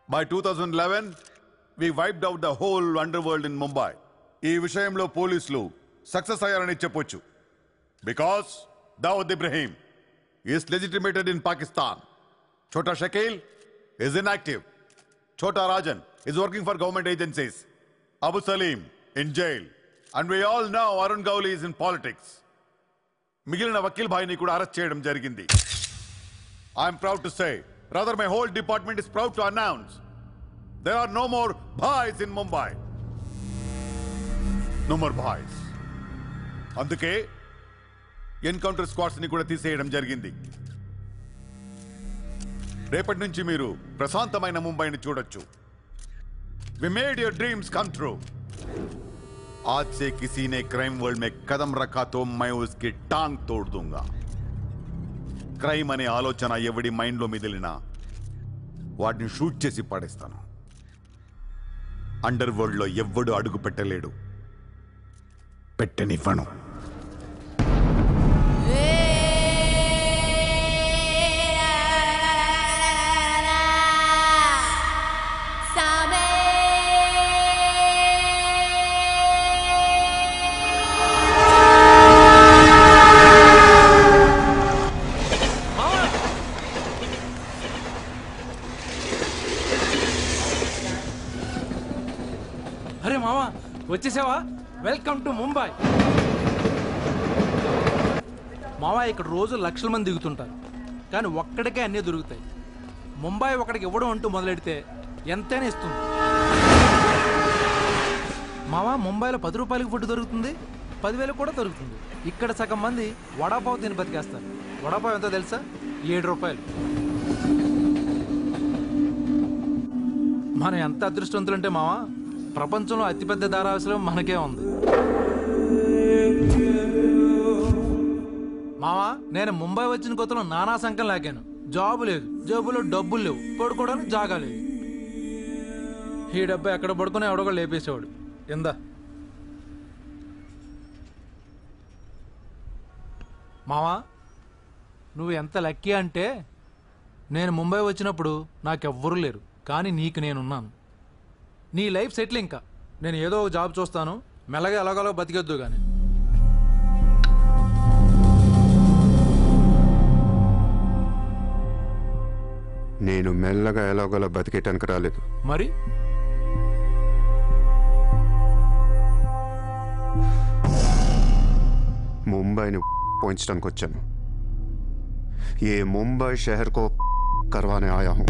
By 2011, we wiped out the whole underworld in Mumbai. ఈ విషయంలో పోలీసులు సక్సెస్ అయ్యారని చెప్పొచ్చు. Because Dawood Ibrahim is legitimated in Pakistan. Chota Shakil is inactive. Chota Rajan is working for government agencies. Abu Salim in jail. And we all know Arun Gowli is in politics. మిగిలిన వకీల్ భాయ్ని కూడా arrest చేయడం జరిగింది. I'm proud to say, rather my whole department is proud to announce, there are no more bhais in Mumbai. No more bhais. అందుకే encounter squads ని కూడా తీసేయడం జరిగింది. రేపటి నుంచి మీరు ప్రశాంతమైన ముంబైని చూడొచ్చు. We made your dreams come true. आज से किसी ने क्राइम वर्ल्ड में कदम रखा तो मैं उसकी टांग तोड़ दूंगा. క్రైమ్ అనే ఆలోచన ఎవడి మైండ్లో మిదిలినా వాటిని షూట్ చేసి పడేస్తాను. అండర్ వరల్డ్ లో ఎవ్వడు అడుగు పెట్టలేడు, పెట్టనివ్వను. అరే మామా వచ్చేసావా? Welcome to Mumbai. మావా ఇక్కడ రోజు లక్షల మంది దిగుతుంటారు, కానీ ఒక్కడికే అన్నీ దొరుకుతాయి. ముంబై ఒకడికి ఇవ్వడం అంటూ మొదలెడితే ఎంతైనా ఇస్తుంది. మావా ముంబైలో 10 రూపాయలకి ఫుడ్ దొరుకుతుంది, 10,000 కూడా దొరుకుతుంది. ఇక్కడ సగం మంది వడాపావు తిని బతికేస్తారు. వడాపావు ఎంతో తెలుసా? 7 రూపాయలు. మనం ఎంత అదృష్టవంతులంటే మావా, ప్రపంచంలో అతిపెద్ద ధారావాసం మనకే ఉంది. మావా నేను ముంబై వచ్చిన కొత్తలో నానా సంఖ్యలు లాగాను. జాబు లేదు, జేబులో డబ్బులు లేవు, పడుకోవడానికి జాగా లేదు. ఈ డబ్బా ఎక్కడ పడుకుని ఎవడో లేపేసేవాడు. ఎందా మావా నువ్వు ఎంత లక్కీ అంటే, నేను ముంబై వచ్చినప్పుడు నాకెవ్వరూ లేరు, కానీ నీకు నేనున్నాను. నీ లైఫ్ సెటిల్. ఇంకా నేను ఏదో ఒక జాబ్ చూస్తాను, మెల్లగా ఎలాగోలా బతికొద్దు. కానీ నేను మెల్లగా ఎలాగోలా బతికేటానికి రాలేదు. మరి ముంబైని పోయించడానికి వచ్చాను. ఏ ముంబై షహర్ కో करवाने आया हूं.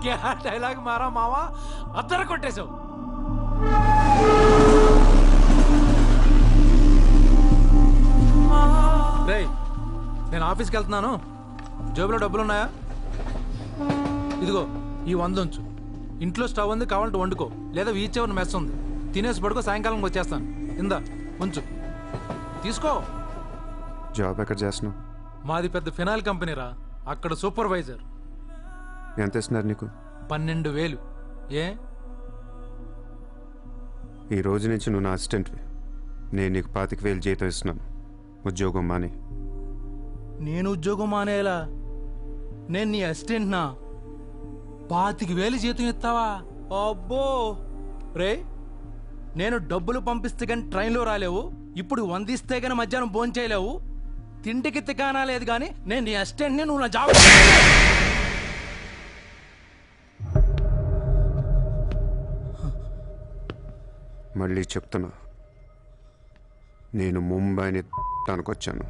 क्या डायलॉग मारा मावा, अदर కొట్టేసావు. రేయ్ నేను ఆఫీస్కి వెళ్తున్నాను, జేబులో డబ్బులు ఉన్నాయా? ఇదిగో ఈ 100 ఉంచు. ఇంట్లో స్టవ్ ఉంది, కావాలంటే వండుకో, లేదా వీచ్ ఎవరిని మెస్ ఉంది, తినేసి పడుకో, సాయంకాలం వచ్చేస్తాను. ఇందా ఉంచు, తీసుకో. జాబ్ ఎక్కడ చేస్తున్నావు? మాది పెద్ద ఫినాయిల్ కంపెనీ రా, అక్కడ సూపర్వైజర్. ఎంత ఇస్తున్నారు నీకు? 12,000. ఏ ఈ రోజు నుంచి నువ్వు నా అసిస్టెంట్వి. నేను నీకు 25,000 జీతం ఇస్తున్నాను. ఉద్యోగం మాని. నేను ఉద్యోగం మానేలా? నేను నీ అసిస్టెంట్నా? 25,000 జీతం ఇస్తావా? అబ్బో రే, నేను డబ్బులు పంపిస్తే కానీ ట్రైన్లో రాలేవు, ఇప్పుడు 100 ఇస్తే కానీ మధ్యాహ్నం భోజనం చేయలేవు, తిండికి తికానా లేదు. కానీ నేను నీ అసిస్టెంట్ని, నువ్వు నా జాబ్. మళ్ళీ చెప్తున్నా, నేను ముంబైని వచ్చాను.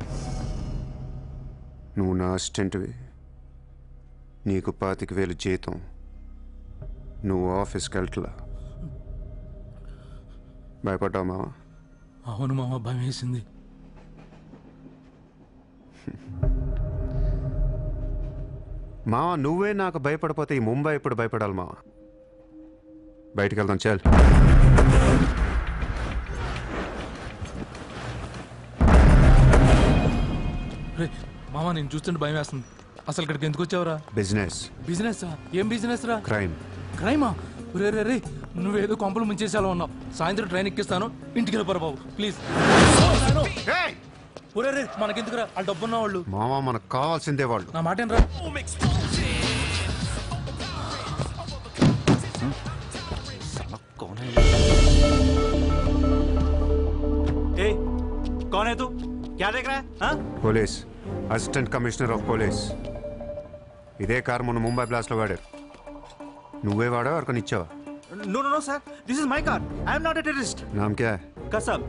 నువ్వు నా అసిస్టెంట్వి, నీకు 25,000 జీతం, నువ్వు ఆఫీస్కి వెళ్ళట్లా. భయపడ్డావు మావా? అవును మామ, భయం వేసింది. మావా నువ్వే నాకు భయపడిపోతే ఈ ముంబై ఇప్పుడు భయపడాలి మావా. బయటికి వెళ్దాం చాలు. మామ నేను చూస్తుంటే భయం వేస్తుంది. అసలు ఇక్కడికి ఎందుకు వచ్చావురా? బిజినెస్. బిజినెస్? ఏం బిజినెస్ రా? క్రైమ్. క్రైమా? రే రే రే, నువ్వేదో కొంపలు ముంచేసేలా ఉన్నావు. సాయంత్రం ట్రైన్ ఎక్కిస్తాను, ఇంటికి వెళ్ళిపోరా బాబు ప్లీజ్. ఒరే రే మనకెందుకురా వాళ్ళు డబ్బున్న వాళ్ళు. మావా మనకు కావాల్సిందే వాళ్ళు. నా మాట రా. कौन है तू? क्या देख रहा है? हाँ? Police, assistant commissioner of police. ఇదే కార్ మొన్న ముంబై బ్లాస్ట్ లో వాడారు. నువ్వే వాడా ఎవరికొని ఇచ్చావా? No, no, no, sir. This is my car. I am not a terrorist. నామ్ క్యా high? Kasab.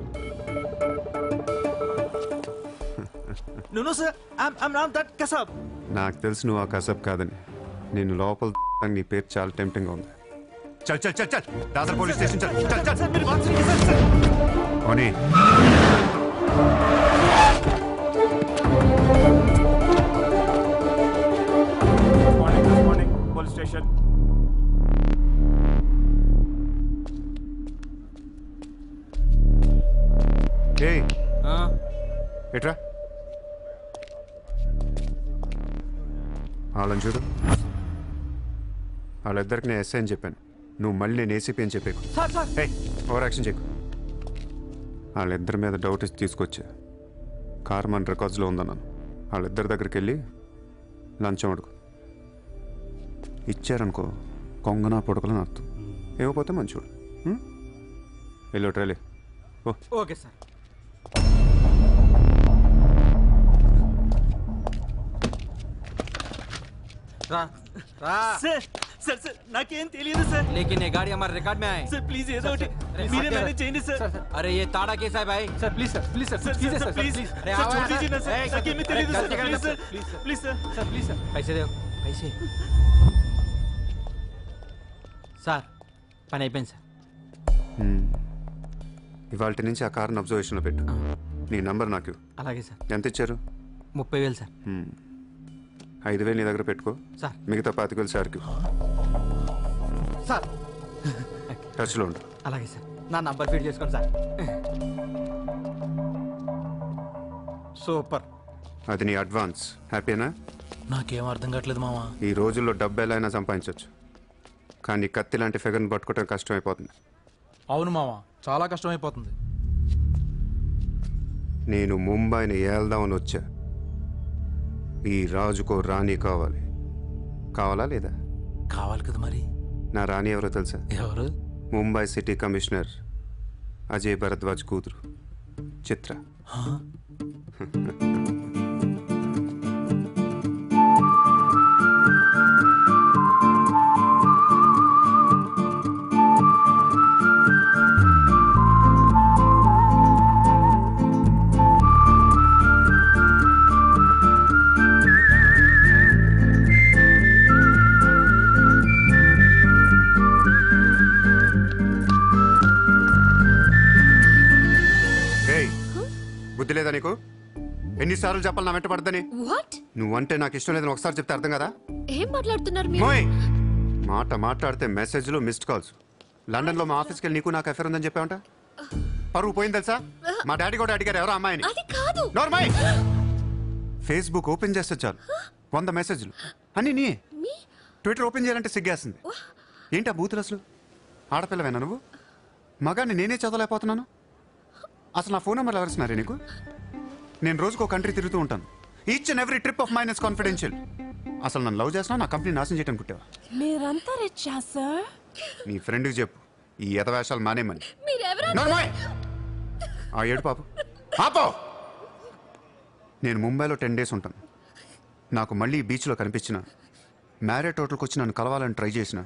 No, no, sir. I'm not that Kasab. నాకు తెలుసు నువ్వు ఆ కసబ్ కాదని. నేను లోపల నీ పేరు చాలా టెంప్టింగ్ గా ఉంది. చల్ చల్ చల్ చల్ దాదర్ పోలీస్ స్టేషన్ చల్ చల్ చల్. Sir, मेरी बात सुनिए, sir. ఓనీ Good morning, police station. ఏయ్ ఎట్రా వాళ్ళని చూడు. వాళ్ళిద్దరికి నేను ఎస్ఐ అని చెప్పాను. నువ్వు మళ్ళీ నేను ఏసీపీ అని చెప్పాకు. Sir. ఏయ్ ఓవర్ యాక్షన్ చేయకు. వాళ్ళిద్దరి మీద డౌట్ ఇచ్చి తీసుకొచ్చా. కార్ మన రికార్డ్స్లో ఉందన్నాను. వాళ్ళిద్దరి దగ్గరికి వెళ్ళి లంచం అడుగు. ఇచ్చారనుకో కొంగనా పొడకలని అర్థం. ఇవ్వకపోతే మంచోడు. వెళ్ళి ట్రైలే ఓ. Okay, sir. सर नाकें తెలియదు सर. लेकिन ये गाड़ी हमारे रिकॉर्ड में आए. सर प्लीज ఏదో ఒకటి మీరే మేనేజ్ చేయండి सर. अरे ये ताड़ा केस है भाई. Sir please sir please sir sir please अरे सर आओ छोड़ यार. दीजिए ना सर. ए, नाकें में తెలియదు गलती सर. कर प्लीज रहे sir please sir. Sir please sir. पैसे दो पैसे. సార్ పని అయిపోయింది సార్. ఇవాళ నుంచి ఆ కార్ని అబ్జర్వేషన్లో పెట్టు. నీ నంబర్ నాకు ఇవ్వు. అలాగే సార్. ఎంత ఇచ్చారు? 30,000 సార్. 5,000 నీ దగ్గర పెట్టుకో. సార్. మిగతా 25,000 సార్కి సార్ టచ్లో ఉండు. అలాగే సార్. నా నంబర్ ఫీడ్ చేసుకోండి సార్. సూపర్. అది నీ అడ్వాన్స్. హ్యాపీనా? నాకేం అర్థం కావట్లేదు మావా. ఈ రోజుల్లో డబ్బు ఎలా అయినా సంపాదించవచ్చు, కానీ కత్తి లాంటి ఫిగర్ని పట్టుకోవడం కష్టమైపోతుంది. అవును మావా, చాలా కష్టమైపోతుంది. నేను ముంబైని ఏల్దామని వచ్చా. ఈ రాజుకో రాణి కావాలి. కావాలా లేదా? కావాలి కదా మరి. నా రాణి ఎవరో తెలుసా? ఎవరు? ముంబై సిటీ కమిషనర్ అజయ్ భరద్వాజ్ కూతురు చిత్ర. బుద్ధి లేదా నీకు? ఎన్నిసార్లు చెప్పాలి నా వెంట పడదని? వాట్? నువ్వంటే నాకు ఇష్టం లేదని ఒకసారి చెప్తే అర్థం కదా? ఏం మాట్లాడుతున్నారు మీరు? మోయ్ మాట్లాడితే మెసేజ్లు మిస్డ్ కాల్స్. లండన్ లో మా ఆఫీస్కి వెళ్ళి నీకు నాకు అఫేర్ ఉందని చెప్పావంట. పరువు పోయింది తెలుసా? మా డాడీ కూడా అడిగారు ఎవరో అమ్మాయిని. అది కాదు. నోర్మై. ఫేస్బుక్ ఓపెన్ చేస్తే చాలు 100 మెసేజ్లు అన్నీ నీ. ట్విట్టర్ ఓపెన్ చేయాలంటే సిగ్గేస్తుంది. ఏంటి ఆ బూతులు అసలు? ఆడపిల్లవేనా నువ్వు? మగాన్ని నేనే చదవలేకపోతున్నాను. అసలు నా ఫోన్ నెంబర్లు ఎవరిస్తున్నారే నీకు? నేను రోజుకో కంట్రీ తిరుగుతూ ఉంటాను. Each and every trip of mine is confidential. అసలు నన్ను లవ్ చేస్తున్నా, నా కంపెనీ నాశనం చేయడం పుట్టావా? మీరంతా రిచ్చా సార్? నీ ఫ్రెండ్కి చెప్పు ఈ ఎదవేషాలు మానేమని. మీరెవరు? నోర్మోయ్. ఆ ఏడు పాపు పాపో. నేను ముంబైలో 10 days ఉంటాను. నాకు మళ్ళీ బీచ్లో కనిపించిన, మ్యారేట్ హోటల్కి వచ్చి నన్ను కలవాలని ట్రై చేసిన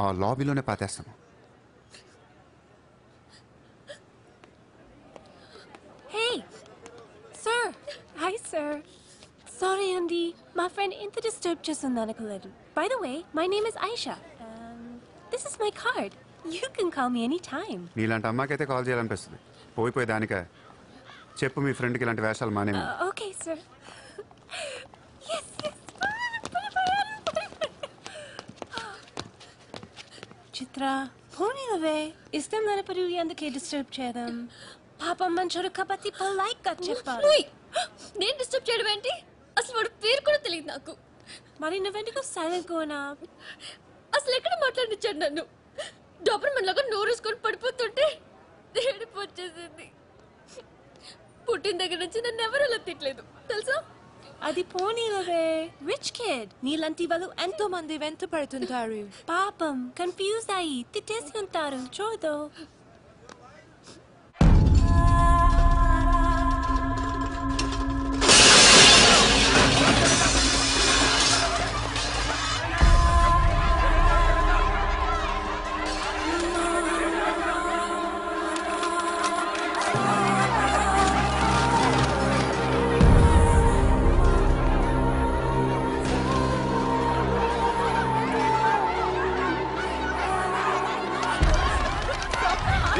ఆ లాబీలోనే పాతేస్తాను. Hey, sir. Hi, sir. Sorry, Andy. My friend ఇంత డిస్టర్బ్ చేస్తుంది అనుకోలేదు. By the way, my name is Aisha. This is my card. You can call me anytime. నీలాంటి అమ్మాయికైతే కాల్ చేయాలనిపిస్తుంది. పోయిపోయి దానికా? చెప్పు మీ ఫ్రెండ్కి ఇలాంటి వేషాలు మానేమి. Okay, sir. Yes. చిత్ర పోనీవే. ఇష్టం లేనప్పుడు ఎందుకే డిస్టర్బ్ చేయడం? పాపం మంచోడు కాబట్టి పొలైట్ గా చెప్పాలి. నేను డిస్టర్బ్ చేయడం ఏంటి? అసలు వాడు పేరు కూడా తెలియదు నాకు. మరి నువ్వెందుకు సైలెంట్ కోనా? అసలు ఎక్కడ మాట్లాడిచ్చాడు నన్ను? డాబర్ మన లాగా నోరేసుకొని పడిపోతుంటే ఏడుపు వచ్చేసింది. పుట్టిన దగ్గర నుంచి నన్ను ఎవరు అలా తిట్టలేదు తెలుసా? అది పోనీలవే. రిచ్ కిడ్ నీలాంటి వాళ్ళు ఎంతో మంది వెంట పడుతుంటారు. పాపం కన్ఫ్యూజ్ అయ్యి తిట్టేసి ఉంటారు. చూడు.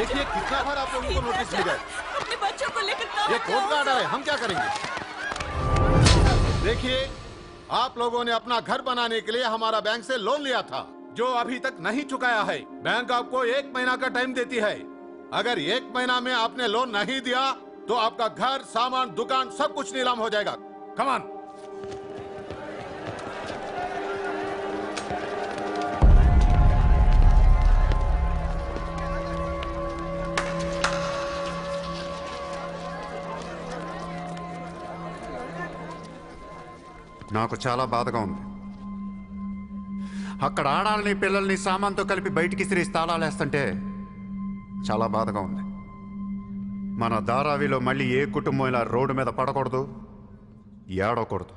देखिए कितना बार आप लोगों को नोटिस मिल गए। अपने बच्चों को लेकर ये कोर्ट का ऑर्डर है, हम क्या करेंगे? देखिए आप लोगों ने अपना घर बनाने के लिए हमारा बैंक से लोन लिया था जो अभी तक नहीं चुकाया है। बैंक आपको 1 महीना का टाइम देती है। अगर 1 महीना में आपने लोन नहीं दिया तो आपका घर, सामान, दुकान सब कुछ नीलाम हो जाएगा। Come on. నాకు చాలా బాధగా ఉంది. అక్కడ ఆడాలని పిల్లల్ని సామాన్తో కలిపి బయటికి సిరీస్ తాళాలేస్తుంటే చాలా బాధగా ఉంది. మన ధారావిలో మళ్ళీ ఏ కుటుంబం ఇలా రోడ్డు మీద పడకూడదు, ఏడవకూడదు.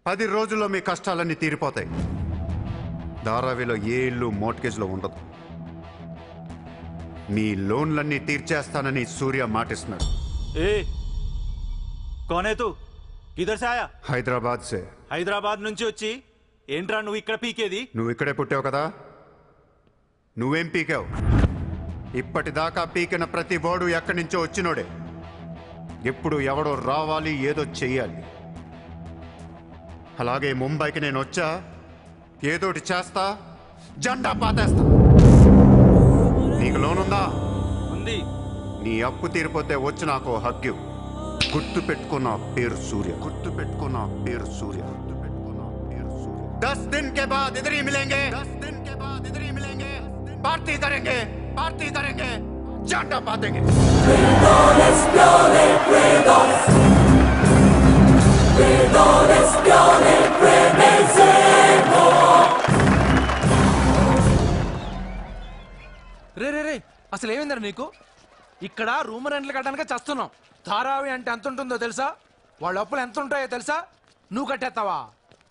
10 రోజుల్లో మీ కష్టాలన్నీ తీరిపోతాయి. ధారావిలో ఏ ఇల్లు మోర్ట్గేజ్లో ఉండదు. మీ లోన్లన్నీ తీర్చేస్తానని సూర్య మాటిస్తున్నాడు. ఏ कौन है तू? किधर से आया? హైదరాబాద్ సే. హైదరాబాద్ నుంచి వచ్చి ఏంట్రా నువ్వు ఇక్కడ పీకేది? నువ్వు ఇక్కడే పుట్టావు కదా, నువ్వేం పీకావు? ఇప్పటిదాకా పీకిన ప్రతి వాడు ఎక్కడి నుంచో వచ్చినోడే. ఎప్పుడు ఎవడో రావాలి, ఏదో చెయ్యాలి. అలాగే ముంబైకి నేను వచ్చా, ఏదోటి చేస్తా, జెండా పాతేస్తా. నీకు లోనుందా? ఉంది. నీ అప్పు తీరిపోతే వచ్చి నాకు హగ్గు. గుర్తు పెట్టుకున్న పేరు సూర్య. గుర్తు పెట్టుకున్న పేరు సూర్య. గుర్తు పెట్టుకున్న పేరు సూర్య. 10 दिन के बाद इधर ही मिलेंगे. 10 दिन के बाद इधर ही मिलेंगे. पार्टी करेंगे, पार्टी करेंगे, झंडा पातेंगे. రే రే రే అసలు ఏమైందరా నీకు? ఇక్కడ రూమ్ రెంట్లు కట్టడానికి చస్తున్నాం. ధారావి అంటే ఎంత ఉంటుందో తెలుసా? వాళ్ళ అప్పులు ఎంత ఉంటాయో తెలుసా? నువ్వు కట్టేస్తావా?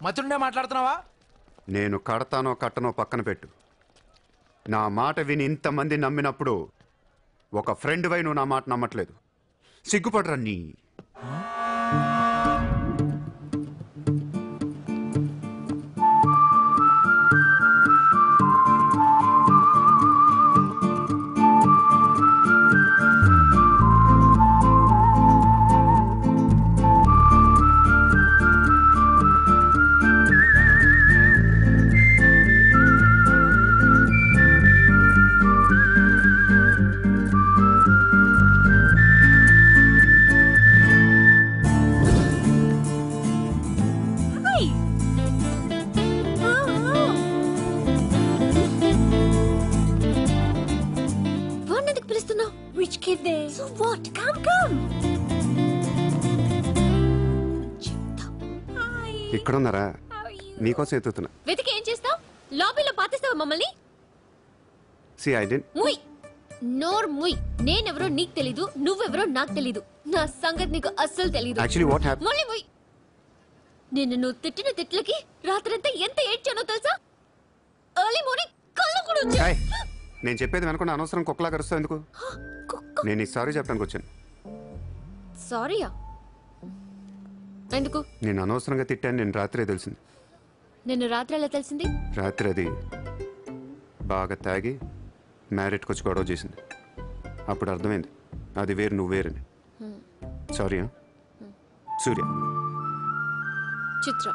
మతుండే మాట్లాడుతున్నావా? నేను కడతానో కట్టనో పక్కన పెట్టు. నా మాట విని ఇంతమంది నమ్మినప్పుడు ఒక ఫ్రెండ్ వై నువ్వు నా మాట నమ్మట్లేదు. సిగ్గుపడరా నీ. Which kid there? So what? Come. Hi. ఇక్కడున్నారా? How are you? నీకోసం ఎత్తుతున్నా. వెతికి ఏం చేస్తావు? లాబీలో పాతేస్తావా మమ్మల్ని? సి ఐ డెంట్. ముయ్ నోర్ ముయ్. నేనెవరో నీకు తెలీదు, నువ్వెవరో నాకు తెలీదు. నా సంగతి నీకు అస్సలు తెలీదు. Actually what happen? మళ్ళీ ముయ్. నిన్ను నువ్వు తిట్టిన తిట్లకి రాత్రంతా ఎంత ఏడ్చానో తెలుసా? ఎర్లీ మార్నింగ్ కళ్ళు కూడా వచ్చాయి. నేను చెప్పేది వెనకుండా అనవసరం కుక్కలా కరుస్తావు ఎందుకు? నేను ఈ సారీ చెప్పడానికి వచ్చాను. సారీయా? ఎందుకు? నేను అనవసరంగా తిట్టాను. నేను రాత్రే తెలిసింది. నిన్ను రాత్రి ఎలా తెలిసింది? రాత్రి అది బాగా తాగి మ్యారేట్కి వచ్చి గొడవ చేసింది. అప్పుడు అర్థమైంది అది వేరు, నువ్వు వేరని. సారీ. సూర్య. చిత్ర.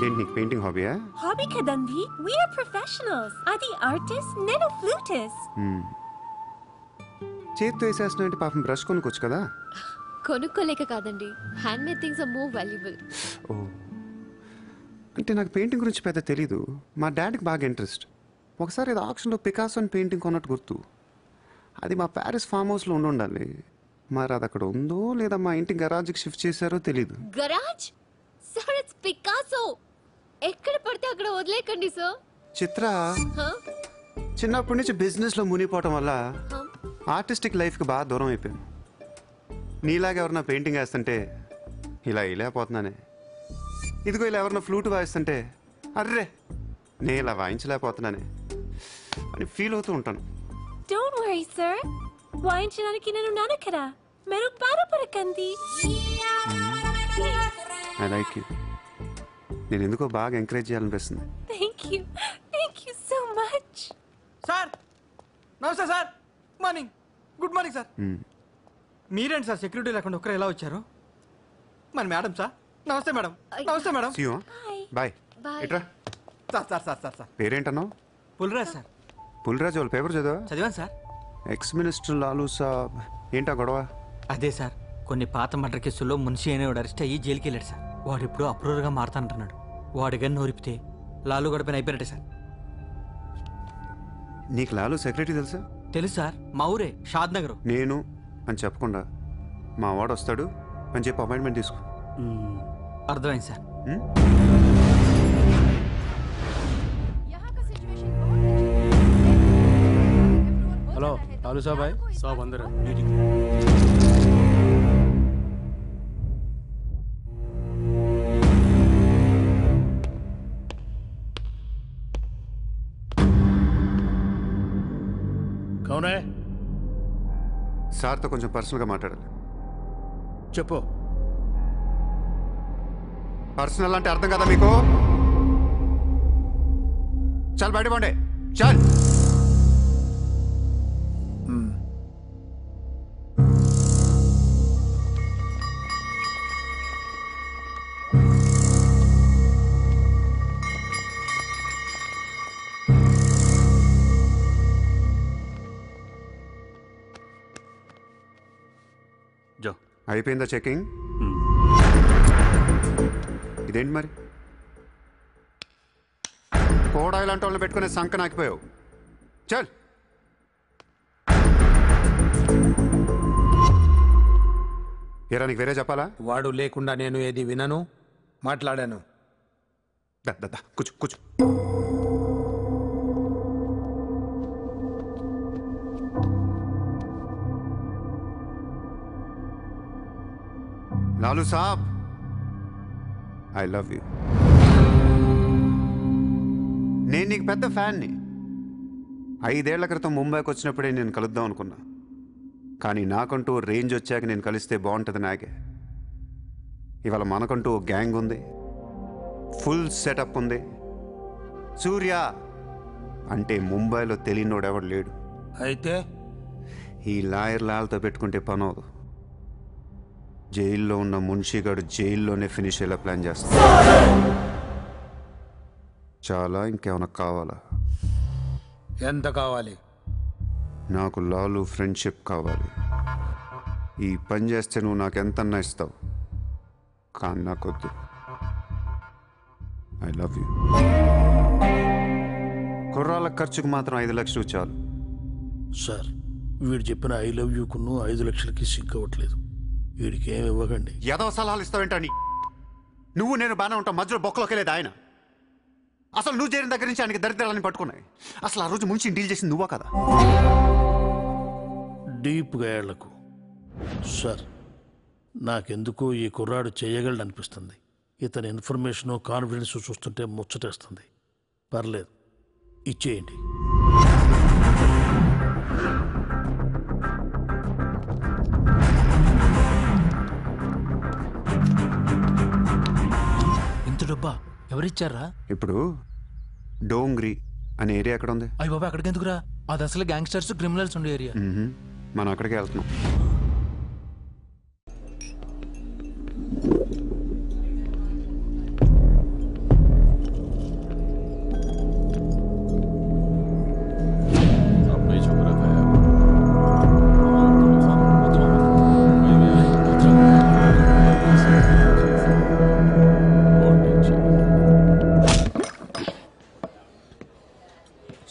ఏంటి నీకు painting హాబీయా? Hobby kadandi. We are professionals. Adi artist, nenu flutist. చేతితో వేసేస్తున్నా అంటే పాపం బ్రష్ కొనుక్కోవచ్చు కదా. కొనుక్కోలేక కాదండి, hand made things are more valuable. ఓ, అంటే నాకు పెయింటింగ్ గురించి పెద్ద తెలీదు. మా డాడీకి బాగా ఇంట్రెస్ట్. ఒకసారి ఏదో ఆక్షన్లో పికాసో అని పెయింటింగ్ కొన్నట్టు గుర్తు. అది మా ప్యారిస్ ఫామ్ హౌస్లో ఉండాలి. మరి అది అక్కడ ఉందో లేదా మా ఇంటి గరాజ్కి షిఫ్ట్ చేశారో తెలీదు. Garage sir, it's Picasso. ఎక్కడ పడితే అక్కడ వదిలేకండి సార్. చిత్ర చిన్నప్పటి నుంచి బిజినెస్లో మునిగిపోవటం వల్ల ఆర్టిస్టిక్ లైఫ్కి బాగా దూరం అయిపోయాను. నీలాగా ఎవరన్నా పెయింటింగ్ వేస్తుంటే ఇలా వేయలేకపోతున్నానే. ఇదిగో ఇలా ఎవరన్నా ఫ్లూట్ వాయిస్తుంటే అర్రే నేను ఇలా వాయించలేకపోతున్నానే అని ఫీల్ అవుతూ ఉంటాను. డోంట్ వరీ సార్, వాయించడానికి నేను ఉన్నాను కదా, మీరు బాధపడకండి. I like you. నేను ఎందుకో బాగా ఎంకరేజ్ చేయాలనిపిస్తుంది. Thank you so much. Sir నమస్తే sir. Morning. Good morning sir. మీరేంటి సార్ సెక్యూరిటీ లేకుండా ఒక్కరు ఎలా వచ్చారు? మరి మేడం సార్. నమస్తే మేడం. నమస్తే మేడం. బాయ్. Bye. ఇట్రా. Sir sir sir sir sir పేరేంటన్నావు? పుల్రాజ్ సార్. పుల్రాజు వాళ్ళ పేపర్ చదివా? చదివాను సార్. ఎక్స్ మినిస్టర్ లాలూ సాబ్ ఏంటా గొడవ? అదే సార్, కొన్ని పాత మర్డర్ కేసుల్లో మున్షి అనేవాడు అరెస్ట్ అయ్యి జైలుకి వెళ్ళాడు సార్. వాడు ఇప్పుడు అప్రూవర్గా మారుతానంటున్నాడు. వాడి గన్ను నోరిపితే లాలు గడపని అయిపోయినట్టే సార్. నీకు లాలూ సెక్రటరీ తెలుసా? తెలుసు సార్, మా ఊరే షాద్ నగర్. నేను అని చెప్పకుండా మా వాడు వస్తాడు అని చెప్పి అపాయింట్మెంట్ తీసుకో. అర్థమైంది సార్. హలో లాలూ సాబ్ భాయ్. साहब अंदर है. కౌన్ హై? సార్తో కొంచెం పర్సనల్గా మాట్లాడాలి. చెప్పు. పర్సనల్ అంటే అర్థం కదా మీకు? చాలు బయట పోండి. చాలు. అయిపోయిందా చెకింగ్? ఇదేంటి మరి కోడా ఇలాంటి వాళ్ళని పెట్టుకునే సంక నాకిపోయావు. చల్. ఏరా నీకు వేరే చెప్పాలా? వాడు లేకుండా నేను ఏది వినను, మాట్లాడాను. కూర్చో కూర్చో. లాలూ సాబ్, ఐ లవ్ యూ. నేను నీకు పెద్ద ఫ్యాన్ని. 5 ఏళ్ల క్రితం ముంబైకి వచ్చినప్పుడే నేను కలుద్దాం అనుకున్నా. కానీ నాకంటూ రేంజ్ వచ్చాక నేను కలిస్తే బాగుంటుంది నాకే. ఇవాళ మనకంటూ ఓ గ్యాంగ్ ఉంది, ఫుల్ సెటప్ ఉంది. సూర్య అంటే ముంబైలో తెలియనోడు ఎవడు లేడు. అయితే ఈ లాయర్ లాల్తో పెట్టుకుంటే పనవదు. జైల్లో ఉన్న మున్షిగాడు జైల్లోనే ఫినిష్ అయ్యేలా ప్లాన్ చేస్తాడు. చాలా ఇంకేమైనా కావాలా? ఎంత కావాలి? నాకు లాలు ఫ్రెండ్షిప్ కావాలి. ఈ పని చేస్తే నువ్వు నాకు ఎంతన్నా ఇస్తావు, కానీ నాకొద్దు. I love you. కుర్రాళ్ళ ఖర్చుకు మాత్రం 5 లక్షలు చాలు. సార్, వీడు చెప్పిన ఐ లవ్ యూకును 5 లక్షలకి సిగ్గవట్లేదు. వీడికి ఏమి ఇవ్వకండి. ఏదో సలహాలు ఇస్తావేంటని? నువ్వు నేను బాగానే ఉంటాం, మధ్యలో బొక్కలోకి లేదు ఆయన. అసలు నువ్వు చేరిన దగ్గర నుంచి ఆయనకి దరిద్రాలని పట్టుకున్నాయి. అసలు ఆ రోజు ముంచి డీల్ చేసింది నువ్వా కదా? డీప్గా ఏళ్లకు సార్, నాకెందుకో ఈ కుర్రాడు చేయగలడనిపిస్తుంది. ఇతని ఇన్ఫర్మేషను కాన్ఫిడెన్స్ చూస్తుంటే ముచ్చటేస్తుంది. పర్లేదు, ఇచ్చేయండి. ఇంత డబ్బా ఎవరిచ్చారా? ఇప్పుడు డోంగ్రీ అనే ఏరియా ఎక్కడ ఉంది? అయ్యి బాబా, అక్కడికి ఎందుకురా? అది అసలు గ్యాంగ్స్టర్స్ క్రిమినల్స్ ఉండే ఏరియా. మనం అక్కడికే వెళ్తున్నాం.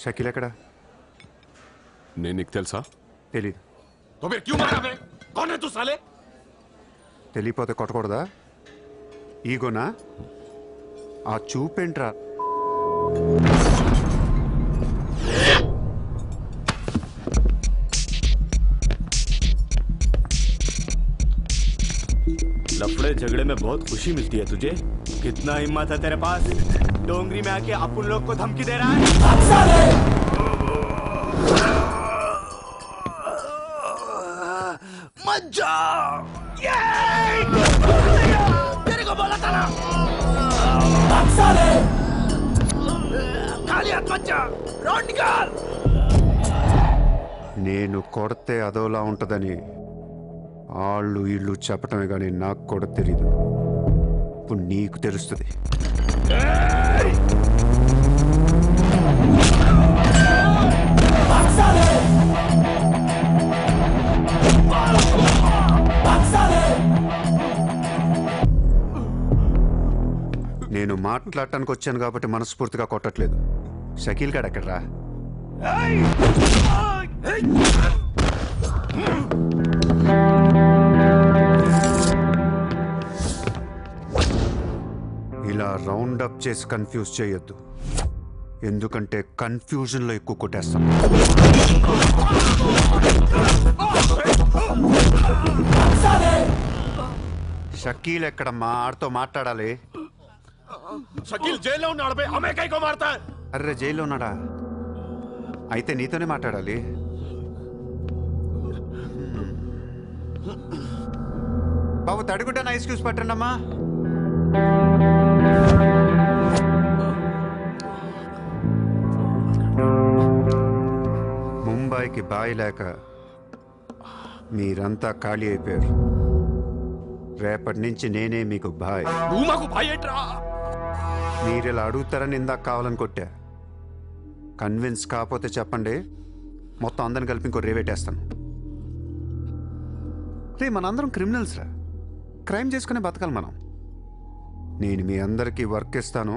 షకీల్ ఎక్కడ? నేను నీకు తెలుసా? తెలీదు. तो फिर क्यों मारा बे? कौन है तू साले? తెలియపోతే కొట్టకూడదా? ఈగోనా? ఆ చూపేంట్రా? लफड़े झगड़े में बहुत खुशी मिलती है तुझे. कितना हिम्मत है तेरे पास? डोंगरी में आके अपन लोग को धमकी दे रहा है. मत जाओ. तेरे को बोला था ना. खाली हाथ मत जा. रोड निकाल. నేను కొడితే అదోలా ఉంటుందని వాళ్ళు ఇళ్ళు చెప్పటమే కానీ నాకు కూడా తెలీదు. ఇప్పుడు నీకు తెలుస్తుంది. నేను మాట్లాడటానికి వచ్చాను కాబట్టి మనస్ఫూర్తిగా కొట్టట్లేదు. షకీల్ గారు ఎక్కడ్రా? ఇలా రౌండ్ అప్ చేసి కన్ఫ్యూజ్ చేయొద్దు, ఎందుకంటే కన్ఫ్యూజన్లో ఎక్కువ కొట్టేస్తాం. షకీల్ ఎక్కడమ్మా? ఆడితో మాట్లాడాలి. शकील जेल में ఉన్నాడు బే. हमें कई को मारता है? అర్రే జైల్లో ఉన్నాడా? అయితే నీతోనే మాట్లాడాలి. బాబు తడిగుడ్డ ఐస్ క్యూబ్స్ పట్టండి అమ్మా. ముంబైకి బాయి లేక మీరంతా ఖాళీ అయిపోయారు. రేపటి నుంచి నేనే మీకు బాయ్. నువ్వు మాకు బాయ్ ఏంట్రా? మీరు ఇలా అడుగుతారని ఇందాక కావాలని కొట్టా. కన్విన్స్ కాకపోతే చెప్పండి, మొత్తం అందరిని కలిపి ఇంకో రేవేటేస్తాను. రే మనందరం క్రిమినల్స్ రా, క్రైమ్ చేసుకునే బతకాలి మనం. నేను మీ అందరికీ వర్క్ ఇస్తాను,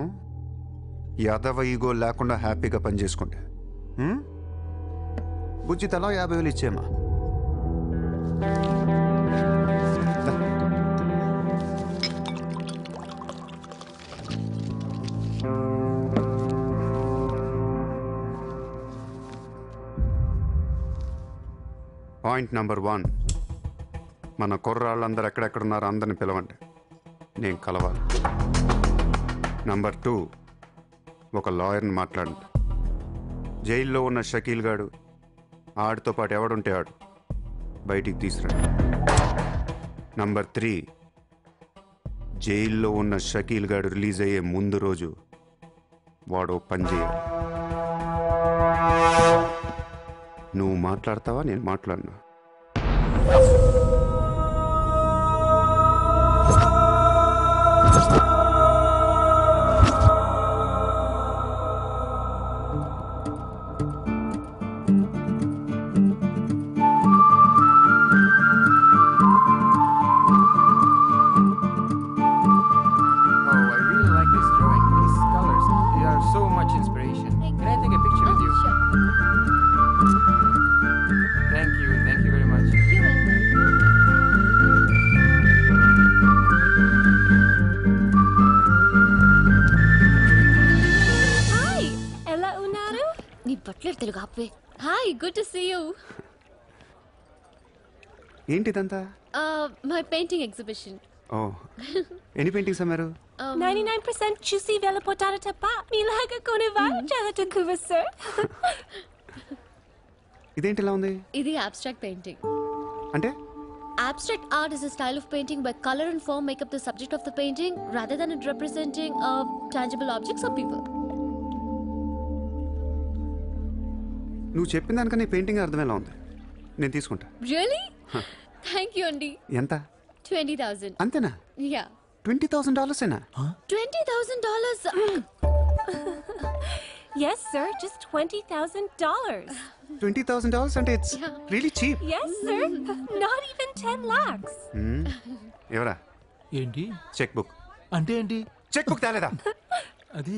యాదవ ఈగో లేకుండా హ్యాపీగా పని చేసుకోండి. బుజ్జి తలా 50,000 ఇచ్చేమా. పాయింట్ నెంబర్ 1, మన కుర్రాళ్ళందరూ ఎక్కడెక్కడున్నారో అందరిని పిలవండి, నేను కలవాలి. నెంబర్ 2, ఒక లాయర్ని మాట్లాడండి. జైల్లో ఉన్న షకీల్ గాడు, ఆడితో పాటు ఎవడుంటే ఆడు బయటికి తీసుకురండి. నెంబర్ 3, జైల్లో ఉన్న షకీల్ గాడు రిలీజ్ అయ్యే ముందు రోజు వాడు పని చేయాలి. నువ్వు మాట్లాడతావా, నేను మాట్లాడినా? తెలుగు ఆపే. Hi, good to see you. ఏంటిదంతా? My painting exhibition. ఓ, ఎన్ని పెయింటింగ్స్ అమ్మారు? 99% చూసి వెళ్ళిపోతారు తప్ప మీలాగా కొనేవారు చాలా తక్కువ సార్. ఇదేంటి ఇలా ఉంది? ఇది abstract painting. అంటే? Abstract art is a style of painting where color and form make up the subject of the painting rather than it representing tangible objects or people. నువ్వు చెప్పిన దానికన్నా ఈ పెయింటింగ్ అర్థమేలా ఉంది. నేను తీసుకుంటా. Really? Thank you అండి. ఎంత? 20,000. అంతేనా? Yeah. $20,000 ఏనా? $20,000. Yes, sir, just $20,000. $20,000 అంటే it's really cheap. Yes, sir. Not even 10 lakhs. ఎవరా? ఏంటి? Cheque book. అంటే ఏంటి? చెక్ బుక్ తేలేదా? అది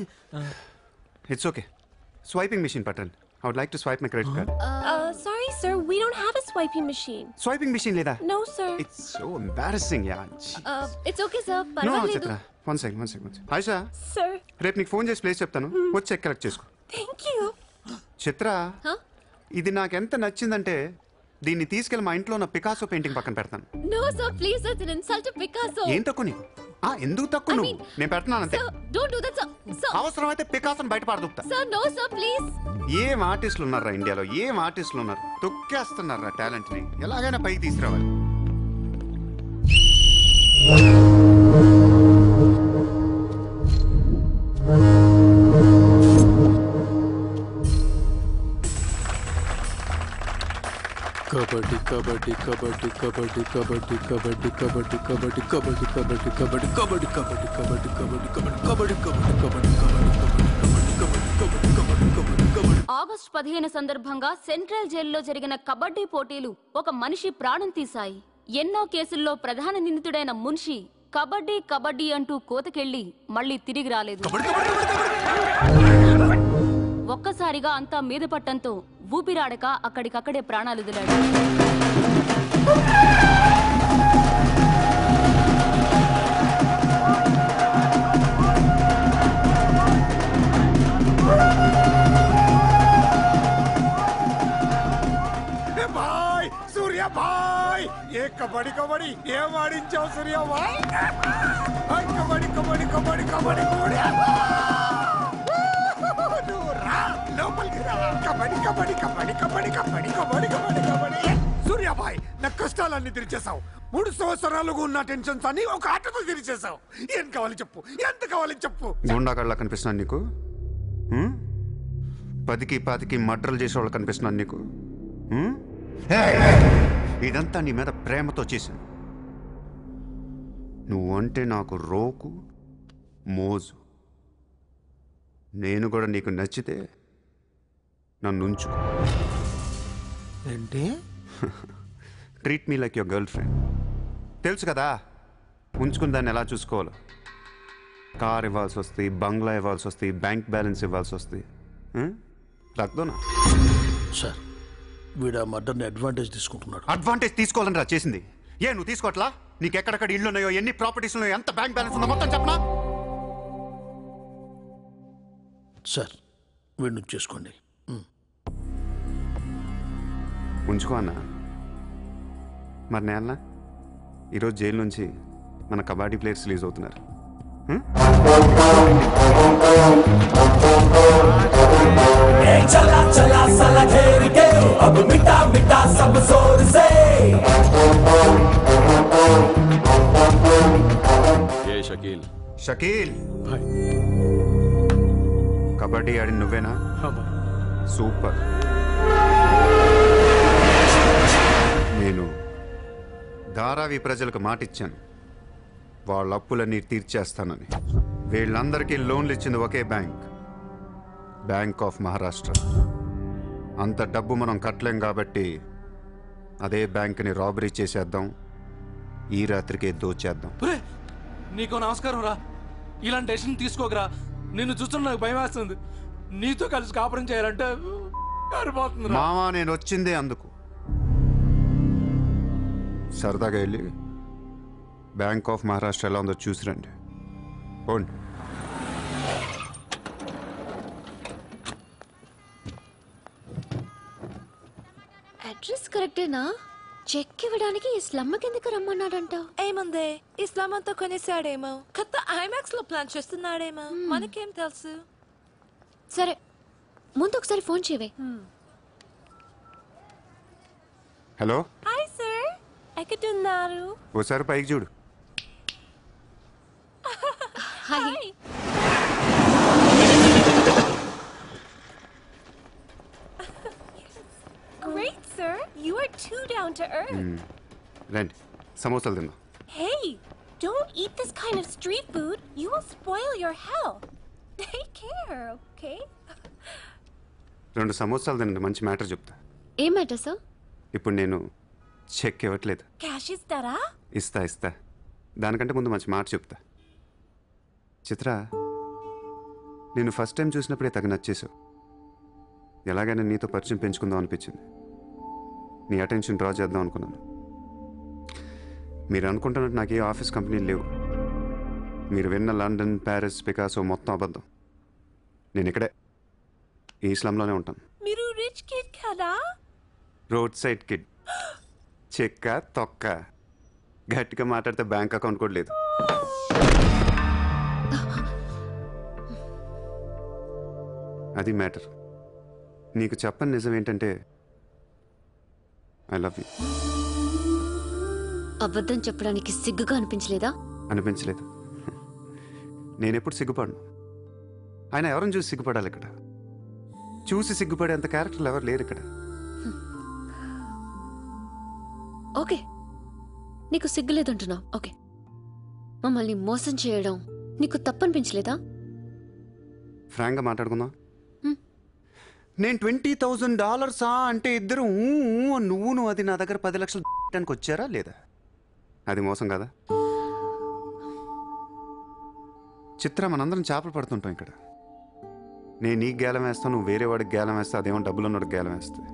ఇట్స్ ఓకే. స్వైపింగ్ మెషిన్ పట్టండి. I would like to swipe my credit card. Sorry, sir, we don't have a swiping machine. Swiping machine లేదా? No, sir. It's so embarrassing yeah. It's okay sir, no పర్వాలేదు. Chitra, one second. Ayesha, Sir, రేపు నీకు phone చేసి place చెప్తాను, వచ్చి check collect చేసుకో. thank you. Chitra, Huh? ఇది నాకు ఎంత నచ్చిందంటే దీన్ని తీసుకెళ్ళి మా ఇంట్లో ఉన్న పికాసో పెయింటింగ్ పక్కన పెడతాను. No sir, please, that's an insult to Picasso. ఏం తక్కువ నీకు? ఎందుకు తక్కువ నువ్వు? నేను పెడుతున్నాను అంతే. Sir, don't do that, sir. Sir, అవసరమైతే పికాసోని బయట పడదుపుతా. sir, no sir, please. ఏం ఆర్టిస్టులు ఉన్నారా ఇండియాలో, ఏం ఆర్టిస్టులు ఉన్నారు, తొక్కేస్తున్నారా టాలెంట్ ని, ఎలాగైనా పైకి తీసుకురావాలి. కబడ్డీ కబడ్డీ కబడ్డీ కబడ్డీ కబడ్డీ కబడ్డీ కబడ్డీ కబడ్డీ కబడ్డీ కబడ్డీ కబడ్డీ కబడ్డీ కబడ్డీ కబడ్డీ కబడ్డీ కబడ్డీ కబడ్డీ కబడ్డీ. ఆగస్టు 15 సందర్భంగా సెంట్రల్ జైల్లో జరిగిన కబడ్డీ పోటీలు ఒక మనిషి ప్రాణం తీశాయి. ఎన్నో కేసుల్లో ప్రధాన నిందితుడైన మున్షి కబడ్డీ కబడ్డీ అంటూ కోతకెళ్లి మళ్ళీ తిరిగి రాలేదు. ఒక్కసారిగా అంతా మీద పట్టంతో ఊపిరాడక అక్కడికక్కడే ప్రాణాలు వదిలాడు. సూర్య భాయ్, ఏ కబడ్డీ కబడ్డీ ఏం ఆడించావు సూర్య భాయ్? కబడ్డీ కబడ్డీ కబడ్డీ కబడ్డీ కబడ్డీ లోపలికి రా. కబడ్డీ కబడ్డీ కబడ్డీ కబడ్డీ కబడ్డీ కబడ్డీ కబడ్డీ కబడ్డీ. సూర్య భాయ్, నా కష్టాలన్నీ తీర్చేశావు. 3 సంవత్సరాలుగా ఉన్న టెన్షన్స్ అన్ని ఒక ఆటతో తీర్చేశావు. ఏం కావాలి చెప్పు, ఎంత కావాలి చెప్పు. గుండాగాళ్ళ కనిపిస్తున్నాను నీకు? 10కి 20కి మర్డర్లు చేసేవాళ్ళు కనిపిస్తున్నాను నీకు? ఇదంతా నీ మీద ప్రేమతో చేశాను. నువ్వంటే నాకు రోకు మోజు. నేను కూడా నీకు నచ్చితే నన్ను ఉంచు. ఏంటి? Treat me like your girl friend. తెలుసు కదా ఉంచుకుని దాన్ని ఎలా చూసుకోవాలో. కార్ ఇవ్వాల్సి వస్తుంది, బంగ్లా ఇవ్వాల్సి వస్తుంది, బ్యాంక్ బ్యాలెన్స్ ఇవ్వాల్సి వస్తుంది. రక్దోనా సార్, వీడు ఆ మర్డర్ని అడ్వాంటేజ్ తీసుకుంటున్నాడు. అడ్వాంటేజ్ తీసుకోవాలని రా చేసింది. నువ్వు తీసుకోవట్లా? నీకు ఎక్కడెక్కడ ఇళ్ళు ఉన్నాయో, ఎన్ని ప్రాపర్టీస్ ఉన్నాయో, ఎంత బ్యాంక్ బ్యాలెన్స్ ఉందో మొత్తం చెప్పనా? సార్, వీడిని చేసుకోండి. ఉంచుకో అన్న. మరి నేనా ఈరోజు జైలు నుంచి మన కబడ్డీ ప్లేయర్స్ రిలీజ్ అవుతున్నారు. షకీల్ షకీల్, కబడ్డీ ఆడి నువ్వేనా? సూపర్. నేను ధారావి ప్రజలకు మాటిచ్చాను, వాళ్ళ అప్పులన్నీ తీర్చేస్తానని. వీళ్ళందరికీ లోన్లు ఇచ్చింది ఒకే బ్యాంక్, బ్యాంక్ ఆఫ్ మహారాష్ట్ర. అంత డబ్బు మనం కట్టలేం కాబట్టి అదే బ్యాంక్ని రాబరీ చేసేద్దాం, ఈ రాత్రికే దోచేద్దాం. నీకో నమస్కారం రా. ఇలాంటి డెసిషన్ తీసుకోకరా. నిన్ను చూస్తున్న నాకు భయం వేస్తుంది. నీతో కలిసి కాపురం చేయాలంటే సరిపోతుంది. మావా, నేను వచ్చిందే అందుకు. సరదాగా వెళ్ళి బ్యాంక్ ఆఫ్ మహారాష్ట్ర ఎలా ఉందో చూసిరండి. పోండి. అడ్రస్ కరెక్టేనా? చెక్ ఇవ్వడానికి ఈ స్లమ్ కిందకి రమ్మన్నాడంట. ఏముంది, ఇస్లాం అంతా కొనేసాడేమో, కొత్త ఐమాక్స్ లో ప్లాన్ చేస్తున్నాడేమో, మనకేం తెలుసు. సరే, ముందు ఒకసారి ఫోన్ చేయవే. హలో. హాయ్ సార్, ఎక్కడున్నారు? ఓసారి పైకి చూడు. Hi. Great sir, you are too down to earth. రండి, సమోసాలు తిందాం. Hey, don't eat this kind of street food. You will spoil your health. Take care, okay? 2 సమోసాలు తినండి, మంచి మ్యాటర్ చెప్తా. ఏం మ్యాటర్ సార్? ఇప్పుడు నేను చెక్ ఇవ్వట్లేదు. Cash ఇస్తారా? ఇస్తా. దానికంటే ముందు మంచి మాట చెప్తా. చిత్ర, నేను ఫస్ట్ టైం చూసినప్పుడే తగ్గ నచ్చేసావు. ఎలాగైనా నీతో పరిచయం పెంచుకుందాం అనిపించింది. నీ అటెన్షన్ డ్రా చేద్దాం అనుకున్నాను. మీరు అనుకుంటున్నట్టు నాకు ఏ ఆఫీస్ కంపెనీలు లేవు. మీరు విన్న లండన్, ప్యారిస్, పికాసో మొత్తం అబద్ధం. నేను ఇక్కడే ఈ స్లమ్లోనే ఉంటాను. మీరు రిచ్ కిడ్ కదా? Road side kid. చెక్క తొక్క. గట్టిగా మాట్లాడితే బ్యాంక్ అకౌంట్ కూడా లేదు. అది మ్యాటర్. నీకు చెప్పని నిజం ఏంటంటే ఐ లవ్ యూ. అబద్ధం చెప్పడానికి సిగ్గుగా అనిపించలేదా? అనిపించలేదు. నేనెప్పుడు సిగ్గుపడను. ఆయన ఎవరిని చూసి సిగ్గుపడాలి? ఇక్కడ చూసి సిగ్గుపడేంత క్యారెక్టర్లు ఎవరు లేరు ఇక్కడ. ఓకే, నీకు సిగ్గు లేదంటున్నావు. ఓకే, మమ్మల్ని మోసం చేయడం నీకు తప్పనిపించలేదా? ఫ్రాంక్గా మాట్లాడుకుందాం. నేను $20,000 అంటే ఇద్దరు నువ్వు అది నా దగ్గర 10 లక్షలు డానికి వచ్చారా లేదా? అది మోసం కదా? చిత్ర, మనందరం చేపలు పడుతుంటాం ఇక్కడ. నేను నీకు గేలం వేస్తాను, నువ్వు వేరే వాడికి గేలం వేస్తా, అదేమో డబ్బులు ఉన్నవాడికి గేలం వేస్తుంది.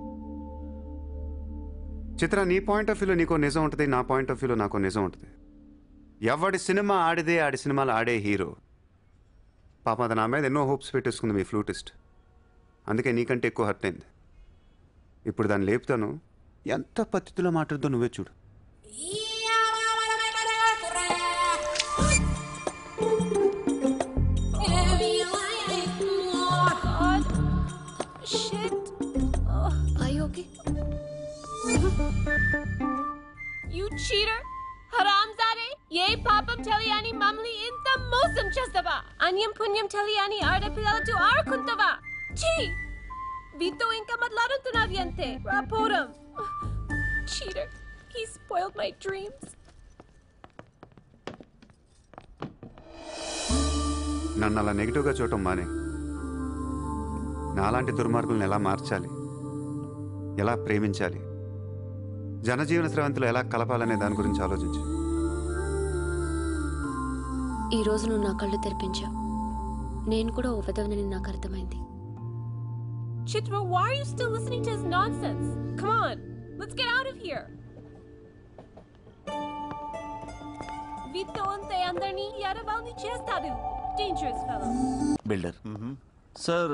చిత్ర, నీ పాయింట్ ఆఫ్ వ్యూలో నీకో నిజం ఉంటుంది, నా పాయింట్ ఆఫ్ వ్యూలో నాకో నిజం ఉంటుంది. ఎవడి సినిమా ఆడిదే ఆడి సినిమాలు ఆడే హీరో. పాప అది నా మీద ఎన్నో హోప్స్ పెట్టేసుకుంది మీ ఫ్లూటిస్ట్. అందుకే నీకంటే ఎక్కువ హర్ట్ అయింది. ఇప్పుడు దాన్ని లేపుతాను. ఎంత పద్ధతిలో మాట్లాడుతో నువ్వే చూడు. You cheater! హరాంజాదే! ఏ పాపం తెలియని మమ్మల్ని ఇంత మోసం చేస్తావా? అన్యం పుణ్యం తెలియని ఆడపిల్లలతో ఆడుకుంటావా? ఛీ! వీతో ఇంకా మాట్లాడుతున్నావి అంతే. రాపోరం! Cheater! He spoiled my dreams. నన్ను అలా నెగిటివ్గా చూడటం మానే. నాలాంటి దుర్మార్గులను ఎలా మార్చాలి, ఎలా ప్రేమించాలి, జనజీవన స్రవంతిలో ఎలా కలపాలనే దాని గురించి ఆలోచించు. ఈ రోజు నువ్వు నా కళ్ళు తెరిపించావు. నేను కూడా ఓ విధవనని నాకు అర్థమైంది. Chitra, why are you still listening to his nonsense? Come on, let's get out of here. Vito ante andarni yaravalni chestadu. Dangerous fellow. Builder sir,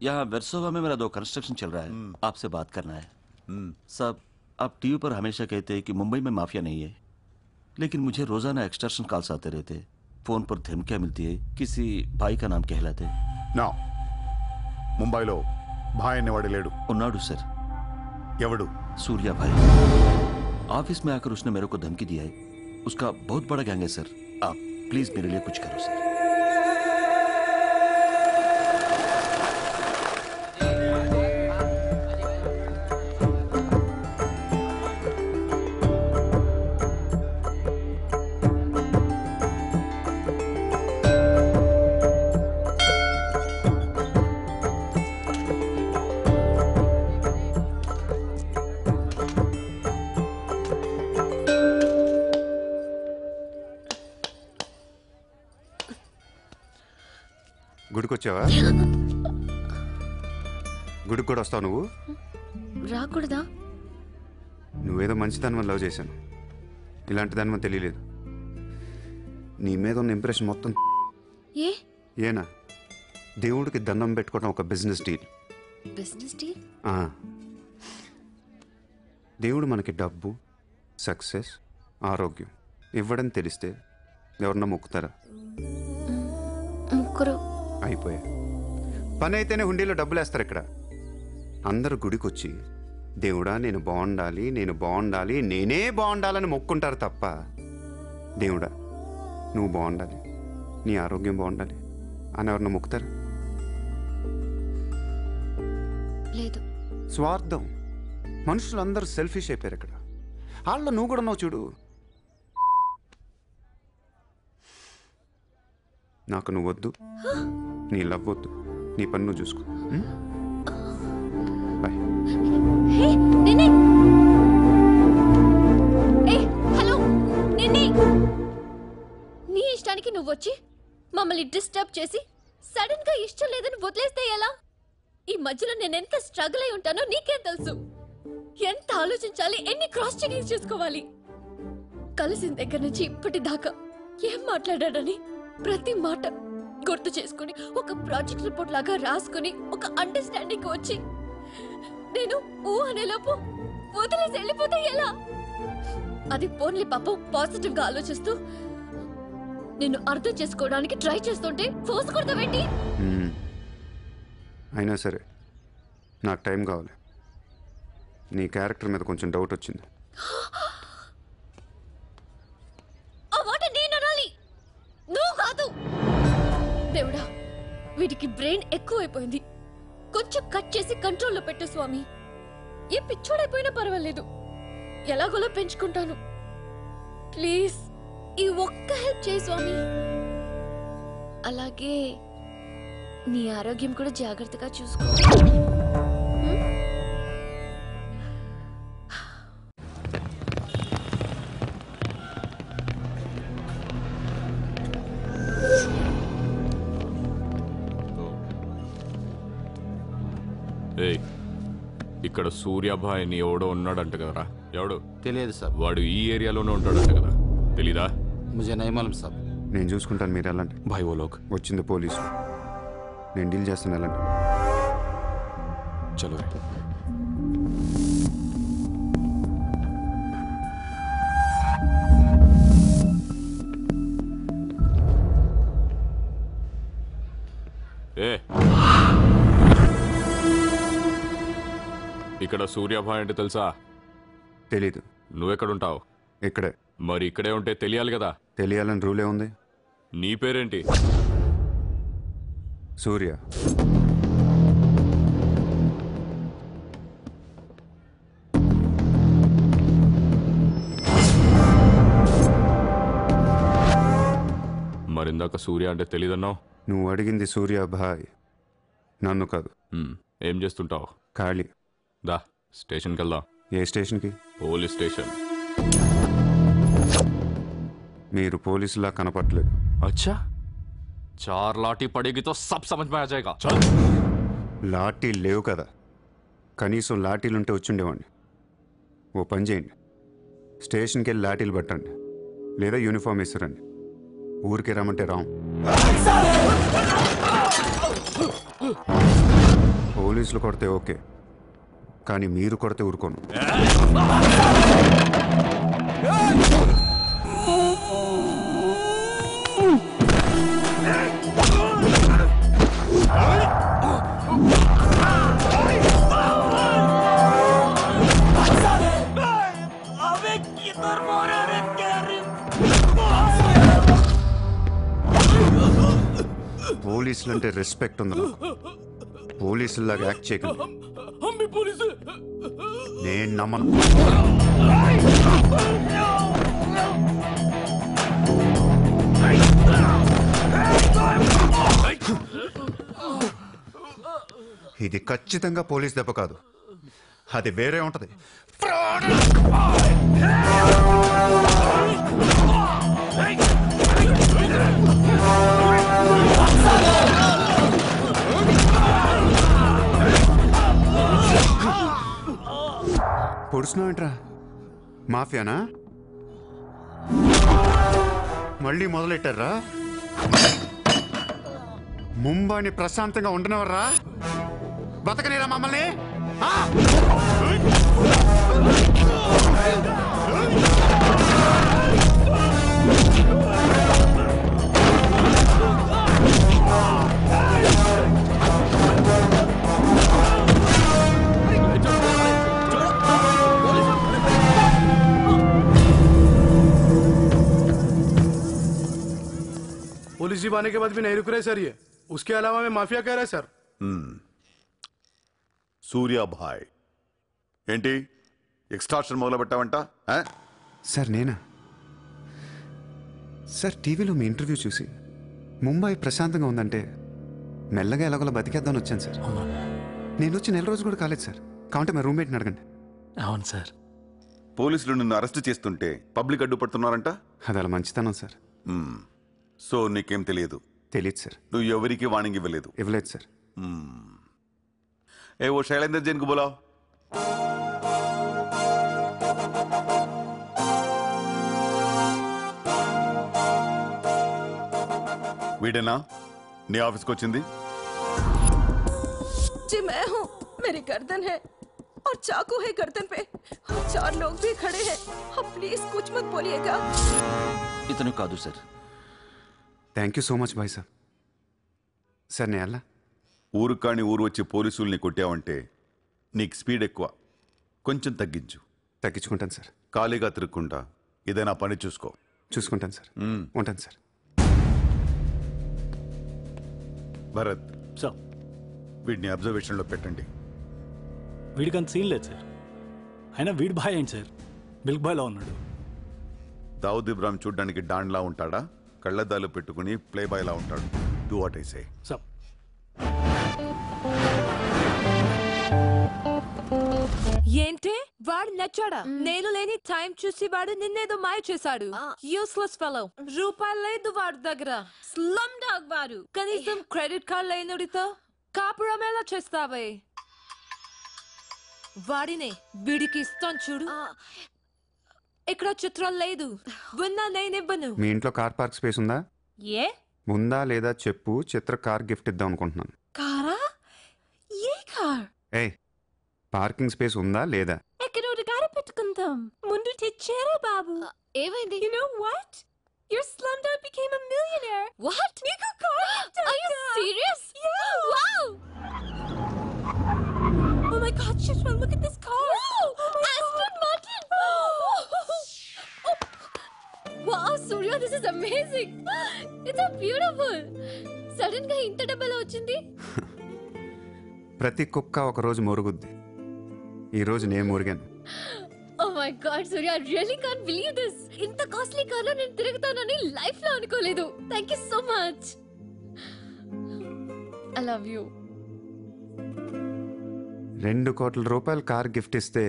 यहाँ वेरसोवा में मेरा 2 कंस्ट्रक्शन चल रहा है, आपसे बात करना है। साहब, आप टीवी पर हमेशा कहते हैं कि मुंबई में माफिया नहीं है, लेकिन मुझे रोजाना एक्सटॉर्शन कॉल्स आते रहते हैं। फोन पर धमकियां मिलती है, किसी भाई का नाम कहलाते हैं। నా ముంబైలో భాయ్ అనేవాడు లేడు. ఉన్నాడు सर। ఎవడు? सूर्या भाई। ऑफिस में आकर उसने मेरे को धमकी दिया है। उसका बहुत बड़ा गैंग है सर। आप प्लीज मेरे लिए कुछ करो सर। గుడికొచ్చావా? గుడికి కూడా వస్తావు నువ్వు? రాకూడదా? నువ్వేదో మంచిదాన్ని లవ్ చేశాను, ఇలాంటి దాని తెలియలేదు. నీ మీద ఉన్న ఇంప్రెషన్ మొత్తం ఏనా? దేవుడికి దండం పెట్టుకోవడం ఒక బిజినెస్ డీల్. Business deal? దేవుడు మనకి డబ్బు, సక్సెస్, ఆరోగ్యం ఇవ్వడం తెలిస్తే ఎవరన్నా మొక్కుతారా? ముగ్గురు అయిపోయా. పని అయితేనే హుండీలో డబ్బులు వేస్తారు. ఇక్కడ అందరూ గుడికొచ్చి దేవుడా నేను బాగుండాలి, నేను బాగుండాలి, నేనే బాగుండాలని మొక్కుంటారు తప్ప దేవుడా నువ్వు బాగుండాలి, నీ ఆరోగ్యం బాగుండాలి అని ఎవరన్నా మొక్కుతారు? లేదు. స్వార్థం. మనుషులందరూ సెల్ఫిష్ అయిపోయారు ఇక్కడ. వాళ్ళ నువ్వు కూడా ఉన్నావు చూడు. నాకు నువ్వు వద్దు, నీ లవ్ వద్దు, నీ పని నువ్వు చూసుకో. బాయ్. హలో నిన్ని, నీ ఇష్టానికి నువ్వు వచ్చి మమ్మల్ని డిస్టర్బ్ చేసి సడన్ గా ఇష్టం లేదని వదిలేస్తే ఎలా? ఈ మధ్యలో నేను ఎంత స్ట్రగుల్ అయి ఉంటానో నీకేం తెలుసు? ఎంత ఆలోచించాలి, ఎన్ని క్రాస్ చెకింగ్ చేసుకోవాలి. కలిసిన దగ్గర నుంచి ఇప్పటిదాకా ఏం మాట్లాడాడని ప్రతి మాట గుర్తు చేసుకుని ఒక ప్రాజెక్ట్ రిపోర్ట్ లాగా రాసుకుని ఒక అండర్స్టాండింగ్ వచ్చి నేను అనేలోపు వదిలేసి వెళ్ళిపోతే ఎలా? అది పోన్లీ పాపం పాజిటివ్ గా ఆలోచిస్తూ నిన్ను అర్థం చేసుకోవడానికి ట్రై చేస్తుంటే ఫోర్స్ కొడతావేంటి? అయినా సరే నాకు టైం కావాలి. నీ క్యారెక్టర్ మీద కొంచెం డౌట్ వచ్చింది. ఆ మాట నేను అనాలి, నువ్వు కాదు. దేవుడా, వీటికి బ్రెయిన్ ఎక్కువైపోయింది. కొంచెం కట్ చేసి కంట్రోల్లో పెట్టు స్వామి. ఏ పిచ్చోడైపోయినా పర్వాలేదు, ఎలాగోలా పెంచుకుంటాను. ప్లీజ్ ఈ ఒక్క హెల్ప్ చేయి స్వామి. అలాగే నీ ఆరోగ్యం కూడా జాగ్రత్తగా చూసుకో. ఇక్కడ సూర్యాభాయ్ అని ఎవడో ఉన్నాడంట కదరా? ఎవడు తెలియదు సార్. వాడు ఈ ఏరియాలోనే ఉంటాడంట కదా? తెలీదా? ముజే నహీ మాలూమ్ సాబ్. నేను చూసుకుంటాను, మీరు వెళ్ళండి. భాయ్ ఓ లోగ్ వచ్చింది పోలీసు, నేను డీల్ చేస్తాను, వెళ్ళండి. చలో ఇక్కడ సూర్యాభాయ్ అంటే తెలుసా? తెలీదు. నువ్వెక్కడుంటావు? ఇక్కడే. మరి ఇక్కడే ఉంటే తెలియాలి కదా? తెలియాలని రూలే ఉంది. నీ పేరేంటి? సూర్య. మరిందాక సూర్య అంటే తెలీదన్నావు. నువ్వు అడిగింది సూర్యాభాయ్, నన్ను కాదు. ఏం చేస్తుంటావు? ఖాళీ. దా స్టేషన్కి వెళ్దాం. ఏ స్టేషన్కి? Police station. మీరు పోలీసులా కనపట్లేదు. అచ్చా, చార్ లాఠీ పడేగి తో సబ్ సమజ్ మే ఆ జాయేగా. లాఠీ లేవు కదా, కనీసం లాఠీలుంటే వచ్చుండేవాడిని. ఓ పని చేయండి, స్టేషన్కి వెళ్ళి లాఠీలు పట్టండి, లేదా యూనిఫామ్ వేసిరండి. ఊరికి రమ్మంటే రాం. పోలీసులు కొడితే ఓకే, కానీ మీరు కొడితే ఊరుకోను. పోలీసులు అంటే రెస్పెక్ట్ ఉంది నాకు. పోలీసులాగా యాక్ట్ చేయకండి. నేను నమ్మను. ఇది ఖచ్చితంగా పోలీస్ దెబ్బ కాదు, అది వేరే ఉంటది. పొడుస్తున్నావేంట్రా? మాఫియానా? మళ్ళీ మొదలెట్టారా? ముంబైని ప్రశాంతంగా ఉండనివర్రా? బతకనేరా మమ్మల్ని? पुलिस जीप आने के बाद भी नहीं रुक रहे सर ये। उसके अलावा मैं माफिया कह रहा है सर। సూర్యాభాయ్ ఏంటి ఎక్స్ట్రాక్షన్ మొదలు పెట్టావంట? సార్ నేనా? సార్ టీవీలో మీ ఇంటర్వ్యూ చూసి ముంబై ప్రశాంతంగా ఉందంటే మెల్లగా ఎలాగోలా బతికేద్దామని వచ్చాను సార్. నేను వచ్చి 4 రోజులు కూడా కాలేదు సార్. కావంటే మా రూమ్మేట్ని అడగండి. అవును సార్. పోలీసులు నిన్ను అరెస్ట్ చేస్తుంటే పబ్లిక్ అడ్డుపడుతున్నారంట. అది అలా మంచితనం సార్. సో నీకేం తెలియదు? తెలియదు సార్. నువ్వు ఎవరికి వార్నింగ్ ఇవ్వలేదు? ఇవ్వలేదు సార్. ఏ ఓ శైలేందర్ జైన్ కు బోలావ్. వీడేనా నీ ఆఫీస్కి వచ్చింది? जी मैं हूँ, मेरी गर्दन है और चाकू है गर्दन पे और 4 लोग भी खड़े हैं। आप प्लीज कुछ मत बोलिएगा। ఇతను కాదు sir. Thank you so much bye sir. Sir నేను ఎలా ఊరు కాని ఊరు వచ్చి పోలీసుల్ని కొట్టావంటే నీకు స్పీడ్ ఎక్కువ, కొంచెం తగ్గించు. తగ్గించుకుంటాను సార్. ఖాళీగా తిరుక్కుంటా ఏదైనా పని చూసుకో. చూసుకుంటాను సార్. ఉంటాను సార్. భరత్ సార్, వీడిని అబ్జర్వేషన్లో పెట్టండి. వీడికి అంత సీన్ లేదు సార్. అయినా వీడి బాయ్ ఏంటి సార్, మిల్క్ బాయ్లా ఉన్నాడు. దావుద్ ఇబ్రాహిం చూడ్డానికి డాన్లా ఉంటాడా? కళ్ళద్దాలు పెట్టుకుని ప్లే బాయ్లా ఉంటాడు. Do what I say. Sir, ఏంటి వాడు నచ్చాడా? నేను లేని టైం చూసి వాడు నిన్నేదో మాయ చేశాడు. Useless fellow. రూపాయలు లేదు వాడి దగ్గర. స్లమ్ డాగ్ వాడు. కనీసం క్రెడిట్ కార్డ్ లేనుడితో కాపురం ఎలా చేస్తావే? వాడినే వీడికి ఇస్తాను చూడు. ఇక్కడ చిత్రం లేదు. విన్నా నేనివ్వను. మీ ఇంట్లో కార్ పార్క్ స్పేస్ ఉందా? ఏ ఉందా లేదా చెప్పు, చిత్ర కార్ గిఫ్ట్ ఇద్దాం అనుకుంటున్నాను. కారా? ఏ కార్? ఏయ్, పార్కింగ్ స్పేస్ ఉందా లేదా? ఎక్కడ గారి పెట్టుకుందాం. ముందు తెచ్చారా బాబు? ఏమైంది? You know what? Your slumdog became a millionaire. What? నీకు car gift Are you serious? Yeah. Wow! Oh my God, Shishma, look at this car. Aston Martin! Wow, Surya, this is amazing. It's so beautiful. Sudden గా ఇంత డబ్బులు వచ్చింది. ప్రతి కుక్క ఒక రోజు మురుగుద్ది. ఈ రోజు నేను మురిగాను. Oh my God, Surya, I really can't believe this. ఇంత కాస్ట్లీ కార్లో నేను తిరుగుతానని లైఫ్ లో అనుకోలేదు. Thank you so much. I love you. 2 కోట్ల రూపాయలు కార్ గిఫ్ట్ ఇస్తే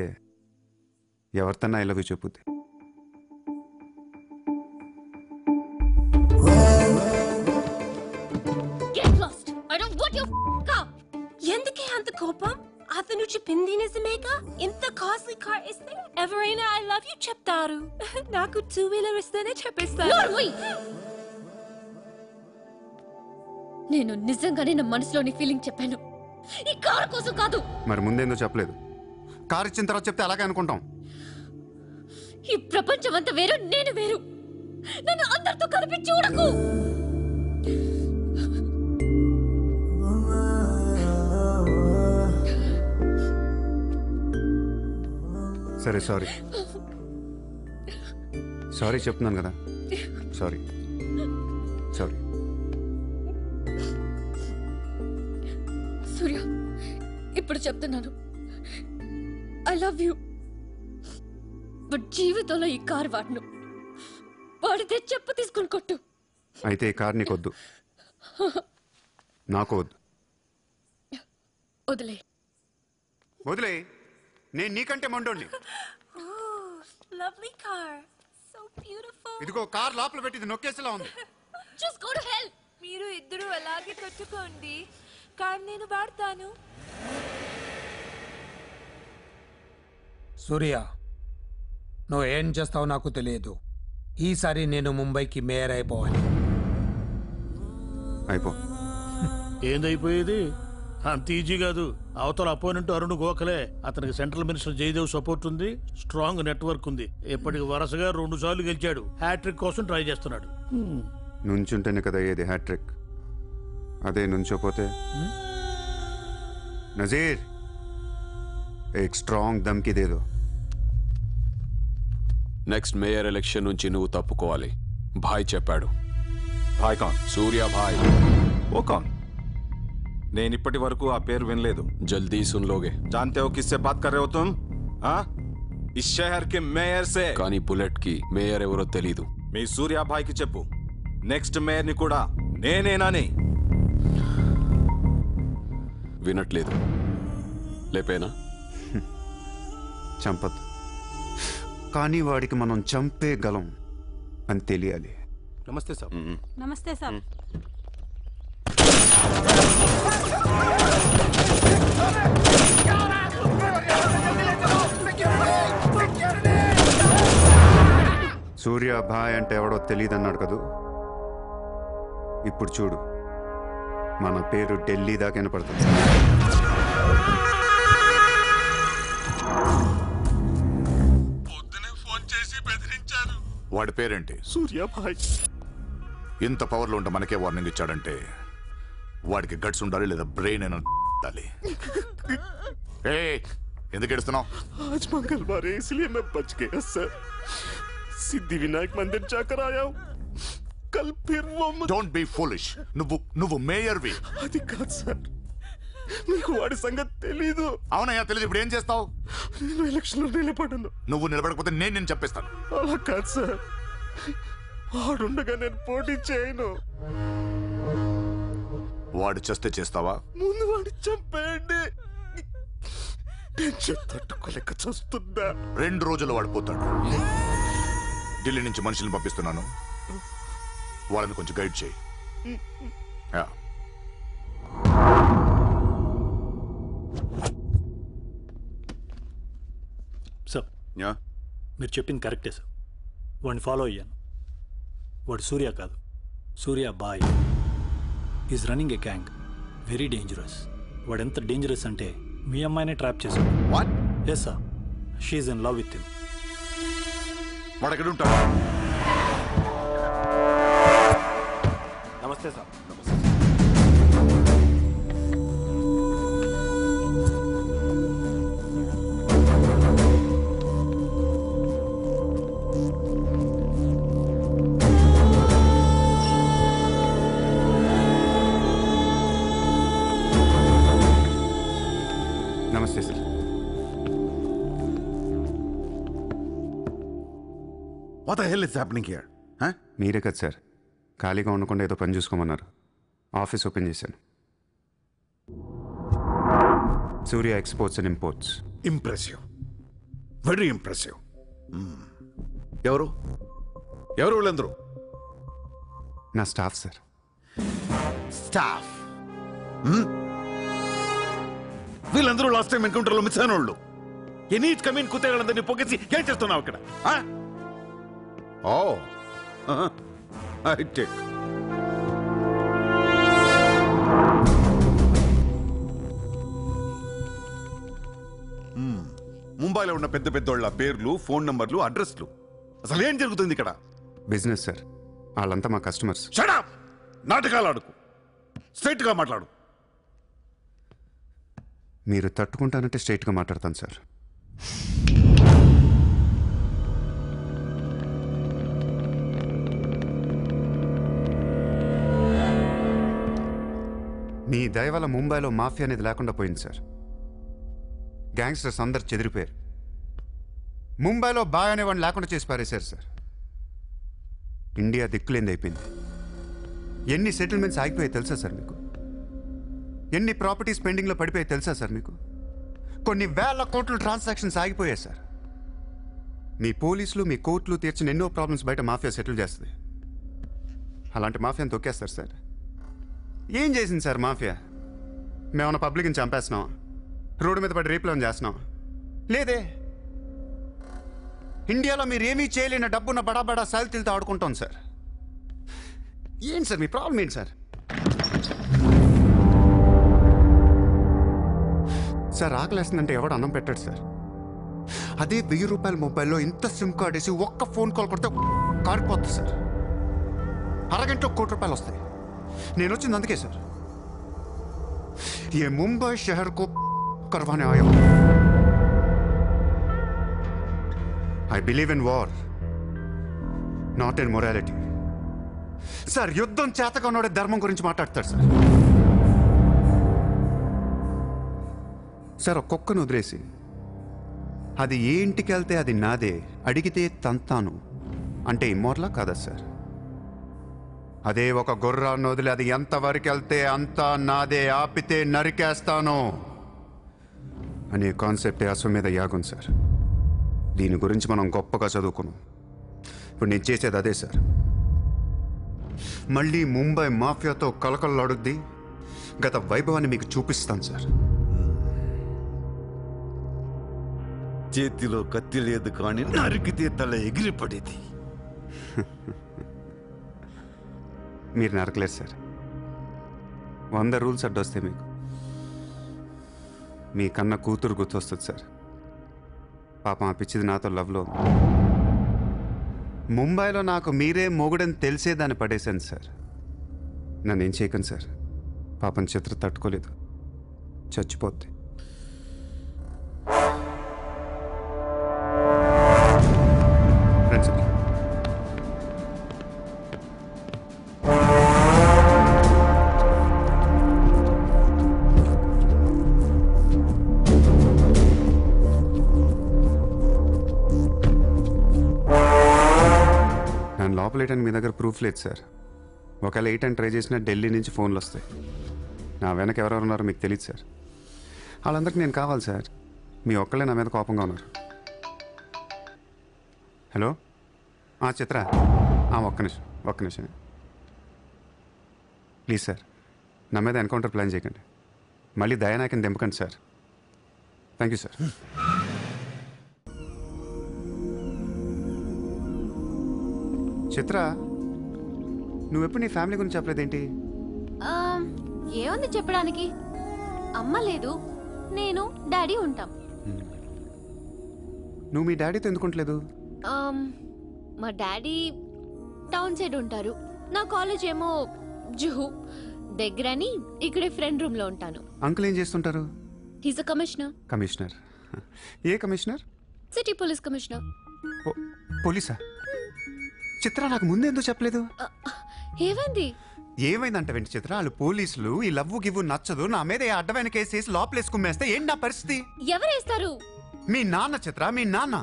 ఎవరితోనా ఐ లవ్ యూ చెప్పుద్ది. Get lost. I don't want your car. ఎందుకే అంత కోపం? అతను చెప్పింది నిజమేగా? ఇంత కాస్ట్లీ కార్ ఇస్తే ఎవరైనా ఐ లవ్ యూ చెప్తారు. నాకు 2-wheeler ఇస్తేనే చెప్పేస్తాను. నేను నిజంగానే నా మనసులోని ఫీలింగ్ చెప్పాను. ఈ కార్ కోసం కాదు. మరి ముందేందో చెప్పలేదు? కార్ ఇచ్చిన తర్వాత చెప్తే అలాగే అనుకుంటాం. ఈ ప్రపంచం అంతా వేరు, నేను వేరు. నన్ను అందరితో కలిపి చూడకు. సరే సారీ. సారీ చెప్తున్నాను కదా. Sorry sorry. సూర్య, ఇప్పుడు చెప్తున్నాను, ఐ లవ్ యూ. బట్ జీవితంలో ఈ కార్ వాడను. వాడితే చెప్పు తీసుకుని కొట్టు. అయితే ఈ కార్ నీకొద్దు, నాకు వద్దు. వదిలే. వదిలే. నేను నీకంటే మండోండి. Lovely car. So beautiful. ఇదిగో కార్ లోపల పెట్టింది నొక్కేసేలా ఉంది. Just go to hell. మీరు ఇద్దరు అలాగే కట్టుకోండి. కార్ నేను వాడతాను. సూర్య, నువ్వు ఏం చేస్తావో నాకు తెలియదు. ఈసారి నేను ముంబైకి మేయర్ అయిపోవాలి. అయిపో. ఏందైపోయేది? అంత ఈజీ కాదు. అవతల అపోనెంట్ అరుణ్ గోఖలే. అతనికి సెంట్రల్ మినిస్టర్ జయదేవ్ సపోర్ట్ ఉంది, స్ట్రాంగ్ నెట్వర్క్ ఉంది. ఇప్పటికి వరుసగా 2 సార్లు గెలిచాడు. హ్యాట్రిక్ కోసం ట్రై చేస్తున్నాడు. నుంచుంటేనే కదా ఏది హ్యాట్రిక్. అదే నుంచోపోతే నజీర్ ఏక్ స్ట్రాంగ్ దమ్కి దేదో. నెక్స్ట్ మేయర్ ఎలక్షన్ నుంచి నువ్వు తప్పుకోవాలి. భాయ్ చెప్పాడు. భాయ్ కౌన్? సూర్య భాయ్. ఓ కౌన్? నేను ఇప్పటి వరకు ఆ పేరు వినలేదు. జల్దీ సున్ లోగే. जानते हो किससे बात कर रहे हो तुम? हाँ, इस शहर के మేయర్ से. కానీ బుల్లెట్ కి మేయర్ ఎవరో తెలీదు. మీ సూర్య భాయ్కి చెప్పు, నెక్స్ట్ మేయర్ ని కూడా నేనేనాని. వినట్లేదు. లేపేనా? చంపద్దు, కానీ వాడికి మనం చంపేయగలం అని తెలియాలి. నమస్తే సార్. నమస్తే సార్. సూర్య భాయ్ అంటే ఎవడో తెలియదు అన్నాడు కదూ. ఇప్పుడు చూడు, మన పేరు ఢిల్లీ దాకా వినపడుతుంది. వాడి పేరేంటి? సూర్యాభాయ్. ఇంత పవర్లో ఉంటే మనకే వార్నింగ్ ఇచ్చాడంటే వాడికి గట్స్ ఉండాలి, లేదా బ్రెయిన్ అయినా ఉండాలి. ఎందుకు ఏడుస్తున్నావు? आज मंगलवार है इसलिए मैं बच गया सर. सिद्धि विनायक मंदिर जाकर आया हूँ. कल फिर वो डोंट बी फूलिश. నువ్వు మేయర్వి. అది కాదు సార్, మీకు వాడి సంగతి తెలీదు. అవునయ్యా, తెలియదు. ఇప్పుడు ఏం చేస్తావు? నేను ఎలక్షన్లో నిలబడను. నువ్వు నిలబడకపోతే నేను చెప్పేస్తాను. అలా కాదు సార్, వాడుండగా నేను పోటీ చేయను. వాడు చేస్తే చేస్తావా? ముందు వాడి చంపేయండి. టెన్షన్ తట్టుకోలేక చూస్తుందా. 2 రోజుల్లో వాడు పోతాడు. ఢిల్లీ నుంచి మనుషులను పంపిస్తున్నాను, వాళ్ళని కొంచెం గైడ్ చేయి. సార్, మీరు చెప్పింది కరెక్టే సార్. వాడిని ఫాలో అయ్యాను. వాడు సూర్య కాదు, సూర్య బాయ్. Is running a gang, very dangerous. వాడు ఎంత డేంజరస్ అంటే మీ అమ్మాయినే ట్రాప్ చేశాడు. What? Yes sir, she's in love with him. వాడు ఎక్కడ ఉంటాడు? నమస్తే సార్. నమస్తే sir. What the hell is happening here? మీరే కదా సార్ ఖాళీగా ఉండకుండా ఏదో పని చూసుకోమన్నారు. ఆఫీస్ ఓపెన్ చేశాను. Surya exports and imports. Impressive, very impressive. ఎవరు వీళ్ళందరూ? నా స్టాఫ్ సార్. స్టాఫ్? వీళ్ళందరూ లాస్ట్ టైం ఎన్కౌంటర్లో మిస్ అయిన వాళ్ళు. ఎనీ కమీన్ కుత్తేళ్ళందరినీ పొగేసి ఏం చేస్తున్నావు ఇక్కడ? ముంబైలో ఉన్న పెద్ద పెద్దోళ్ళ పేర్లు, ఫోన్ నంబర్లు, అడ్రస్లు. అసలు ఏం జరుగుతుంది ఇక్కడ? బిజినెస్ సార్, వాళ్ళంతా మా కస్టమర్స్. Shut up! నాటకాలు ఆడుకు, స్ట్రైట్ గా మాట్లాడు. మీరు తట్టుకుంటానంటే స్ట్రైట్గా మాట్లాడతాను సార్. మీ దయ వల్ల ముంబైలో మాఫియా అనేది లేకుండా పోయింది సార్. గ్యాంగ్స్టర్స్ అందరు చెదిరిపోయారు. ముంబైలో బాయ్ అనేవాడిని లేకుండా చేసి పారేశారు సార్. ఇండియా దిక్కులేంది అయిపోయింది. ఎన్ని సెటిల్మెంట్స్ ఆగిపోయాయి తెలుసా సార్ మీకు? ఎన్ని ప్రాపర్టీస్ పెండింగ్లో పడిపోయాయి తెలుసా సార్ మీకు? కొన్ని వేల కోట్ల ట్రాన్సాక్షన్స్ ఆగిపోయాయి సార్. మీ పోలీసులు, మీ కోర్టులు తీర్చిన ఎన్నో ప్రాబ్లమ్స్ బయట మాఫియా సెటిల్ చేస్తుంది. అలాంటి మాఫియాని తొక్కేస్తారు సార్. ఏం చేసింది సార్ మాఫియా? మేమన్నా పబ్లిక్ని చంపేస్తున్నాం, రోడ్డు మీద పడి రేపులను చేస్తున్నాం? లేదే. ఇండియాలో మీరు ఏమీ చేయలేని డబ్బున్న బడా బడా సాల్తీలతో ఆడుకుంటాం సార్. ఏంటి సార్ మీ ప్రాబ్లం? ఏంటి సార్? సార్ ఆకలేస్తుందంటే ఎవడు అన్నం పెట్టాడు సార్. అదే 1000 రూపాయల మొబైల్లో ఇంత సిమ్ కార్డ్ వేసి ఒక్క ఫోన్ కాల్ కొడితే కారిపోతుంది సార్. అరగంటలో 1 కోటి రూపాయలు వస్తాయి. నేను వచ్చింది అందుకే సార్. ये मुंबई शहर को करवाने आया हूं. I believe in war, not in morality. Sir యుద్ధం చేతగా ఉన్నోడే ధర్మం గురించి మాట్లాడతాడు సార్. సార్ ఒక్కొక్కను వదిలేసి అది ఏ ఇంటికి వెళ్తే అది నాదే, అడిగితే తంతాను అంటే ఇమ్మోర్లా కాదా సార్? అదే ఒక గుర్రాన్ని వదిలి అది ఎంతవరకు వెళ్తే అంతా నాదే, ఆపితే నరికేస్తాను అనే కాన్సెప్టే అశ్వమేధ యాగం సార్. దీని గురించి మనం గొప్పగా చదువుకున్నాం. ఇప్పుడు నేను చేసేది అదే సార్. మళ్ళీ ముంబై మాఫియాతో కలకలలాడుద్ది గత వైభవాన్ని మీకు చూపిస్తాను సార్. చేతిలో కత్తి లేదు కానీ నరికితే తల ఎగిరిపడేది. మీరు నరకలేదు సార్. 100 రూల్స్ అడ్డొస్తే మీకు మీ కన్న కూతురు గుర్తొస్తుంది సార్. పాపం ఆ పిచ్చిది నాతో లవ్లో ఉంది. ముంబైలో నాకు మీరే మొగుడని తెలిసే దాన్ని పడేశాను సార్. నన్ను ఏం చేయకండి సార్. పాపం చిత్ర తట్టుకోలేదు, చచ్చిపోద్ది. లోపలేయడానికి మీ దగ్గర ప్రూఫ్ లేదు సార్. ఒకవేళ 8 అని ట్రై చేసినా ఢిల్లీ నుంచి ఫోన్లు వస్తాయి. నా వెనక ఎవరెవరు ఉన్నారో మీకు తెలియదు సార్. వాళ్ళందరికీ నేను కావాలి సార్. మీ ఒక్కళ్ళే నా మీద కోపంగా ఉన్నారు. హలో చిత్ర, ఒక్క నిమిషం ప్లీజ్ సార్. నా మీద ఎన్కౌంటర్ ప్లాన్ చేయకండి. మళ్ళీ దయానాయకని దింపకండి సార్. Thank you sir. చిత్ర, నువ్వెప్పుడు నీ ఫ్యామిలీ గురించి చెప్పలేదేంటి? ఏముంది చెప్పడానికి? అమ్మ లేదు, నేను డాడీ ఉంటాం. నువ్వు మీ డాడీతో ఎందుకుంటలేదు? మా డాడీ టౌన్ సైడ్ ఉంటారు. నా కాలేజ్ ఏమో జుహు దగ్గరని ఇక్కడే ఫ్రెండ్ రూమ్ లో ఉంటాను. అంకుల్ ఏం చేస్తుంటారు? He's a commissioner. కమిషనర్? ఏ కమిషనర్? City police commissioner. పోలీసా? చిత్ర, నాకు ముందు ఎందుకు చెప్పలేదు? ఏమైంది? ఏమైందంటే చిత్ర, వాళ్ళు పోలీసులు ఈ లవ్వు గివ్వు నచ్చదు, నా మీద అడ్డమైన కేసు వేసి లోపలేసి కుమ్మేస్తే ఏంటి నా పరిస్థితి? ఎవరేస్తారు? మీ నాన్న చిత్ర, మీ నాన్న.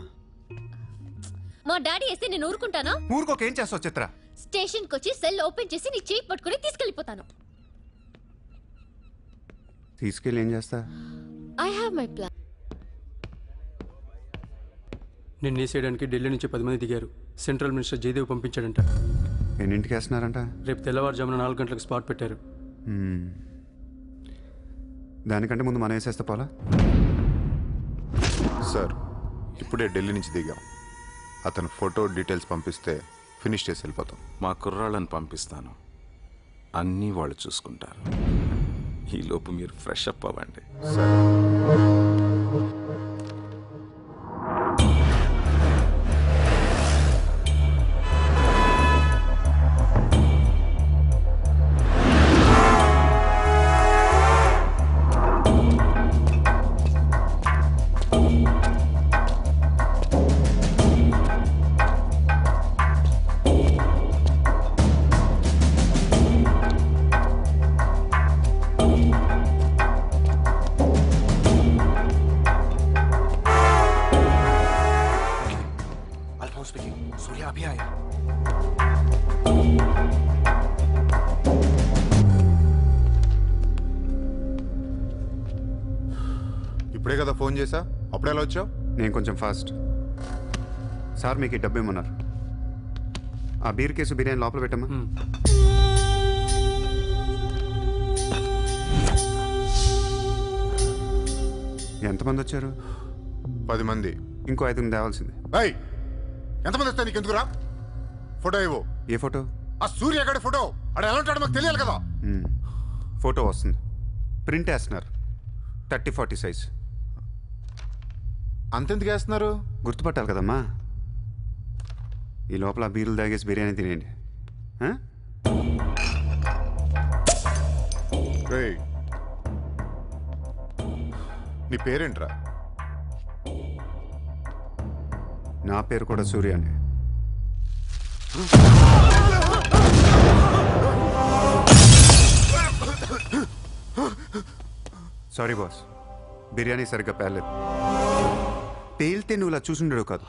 మా డాడీ వేస్తే నేను ఊరుకుంటానా? ఊరుకోక ఏం చేస్తావు చిత్ర? స్టేషన్ కి వచ్చి సెల్ ఓపెన్ చేసి నీ చేయి పట్టుకుని తీసుకెళ్లిపోతాను. తీసుకెళ్ళి ఏం చేస్తా? I have my plan. నిన్ను వేసేయడానికి ఢిల్లీ నుంచి 10 మంది దిగారు. సెంట్రల్ మినిస్టర్ జయదేవ్ పంపించాడంట. ఎన్నింటికి వేస్తున్నారంట? రేపు తెల్లవారుజామున 4 గంటలకు స్పాట్ పెట్టారు. దానికంటే ముందు మనం వేసేస్తే పోలా? సార్, ఇప్పుడే ఢిల్లీ నుంచి దిగాం. అతను ఫోటో డీటెయిల్స్ పంపిస్తే ఫినిష్ చేసి వెళ్ళిపోతాం. మా కుర్రాళ్ళని పంపిస్తాను, అన్నీ వాళ్ళు చూసుకుంటారు. ఈలోపు మీరు ఫ్రెష్ అప్ అవ్వండి. సరే. ఇప్పుడే కదా ఫోన్ చేసా, అప్పుడే ఎలా వచ్చావు? నేను కొంచెం ఫాస్ట్. సార్ మీకు డబ్బు ఇమ్మన్నారు. ఆ బీర్ కేసు బిర్యానీ లోపల పెట్టమ్మా. ఎంతమంది వచ్చారు? 10 మంది. ఇంకో 5 తేవాల్సింది. ఎంతమంది వస్తాయి నీకు ఎందుకురా? ఫోటో ఇవ్వు. ఏ ఫోటో? ఆ సూర్యగాడి ఫోటో. అక్కడ ఎలా ఉంటాడో మాకు తెలియాలి కదా. ఫోటో వస్తుంది, ప్రింట్ వేస్తున్నారు. 30-40 సైజ్. అంతెందుకు వేస్తున్నారు? గుర్తుపట్టాలి కదమ్మా. ఈ లోపల బీరులు తాగేసి బిర్యానీ తినేయండి. నీ పేరేంట్రా? నా పేరు కూడా సూర్య అండి. సారీ బాస్, బిర్యానీ సరిగ్గా పేర్లేదు. పేలితే నువ్వు ఇలా చూసుండడు కాదు.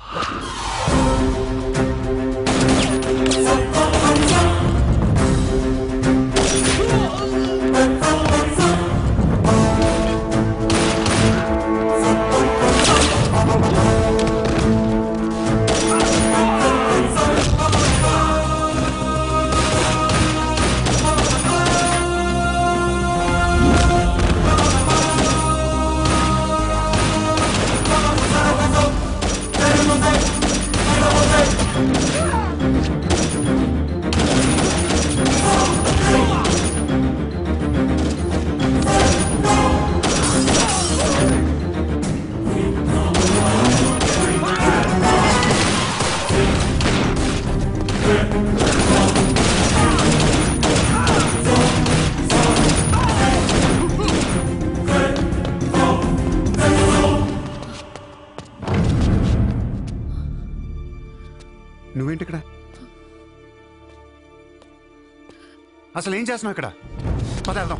Hey! నువ్వేంటి ఇక్కడ? అసలు ఏం చేస్తున్నావు ఇక్కడ? పద వెళ్దాం.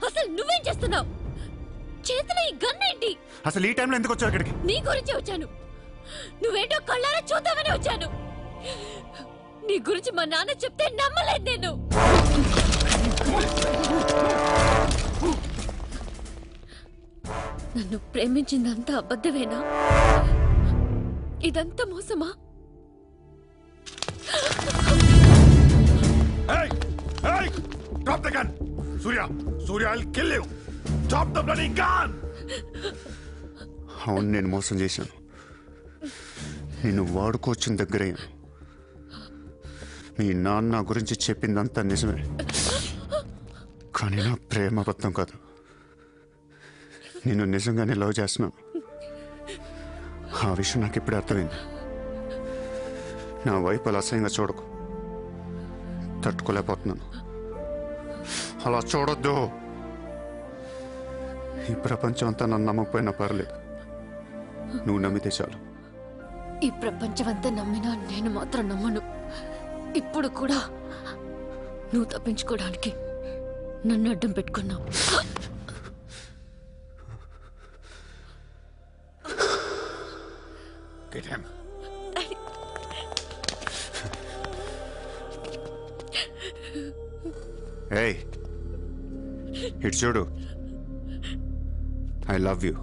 అసలు నువ్వేం చేస్తున్నావు? చేతిలో ఈ గన్ ఏంటి? అసలు ఈ టైంలో ఎందుకు వచ్చావు ఇక్కడికి? నీ గురించి వచ్చాను. నువ్వేంటో కళ్ళారా చూద్దామని వచ్చాను. నీ గురించి మా నాన్న చెప్తే నమ్మలేదు నేను. నన్ను ప్రేమించిందంతా అబద్ధమేనా? ఇదంతా మోసమా? Drop the gun! Surya! Surya, I'll kill you! Drop the bloody gun! అవును, నేను మోసం చేశాను. నేను వాడుకోవచ్చిన దగ్గరయ్యాను. మీ నాన్న గురించి చెప్పిందంతా నిజమే, కానీ నా ప్రేమ అబద్ధం కాదు. నేను నిజంగానే లవ్ చేస్తున్నాను. ఆ విషయం నాకు ఇప్పుడే అర్థమైంది. నా వైపు అలా అసహ్యంగా చూడకు. తట్టుకోలేకపోతున్నాను. అలా చూడొద్దు. ఈ ప్రపంచం అంతా నన్ను నమ్మకపోయినా పర్లేదు, నువ్వు నమ్మితే చాలు. ఈ ప్రపంచమంతా నమ్మినా నేను మాత్రం నమ్మను. ఇప్పుడు కూడా నువ్వు తప్పించుకోవడానికి నన్ను అడ్డం పెట్టుకున్నావు. Get him. Hey, ఇటు చూడు. I love you.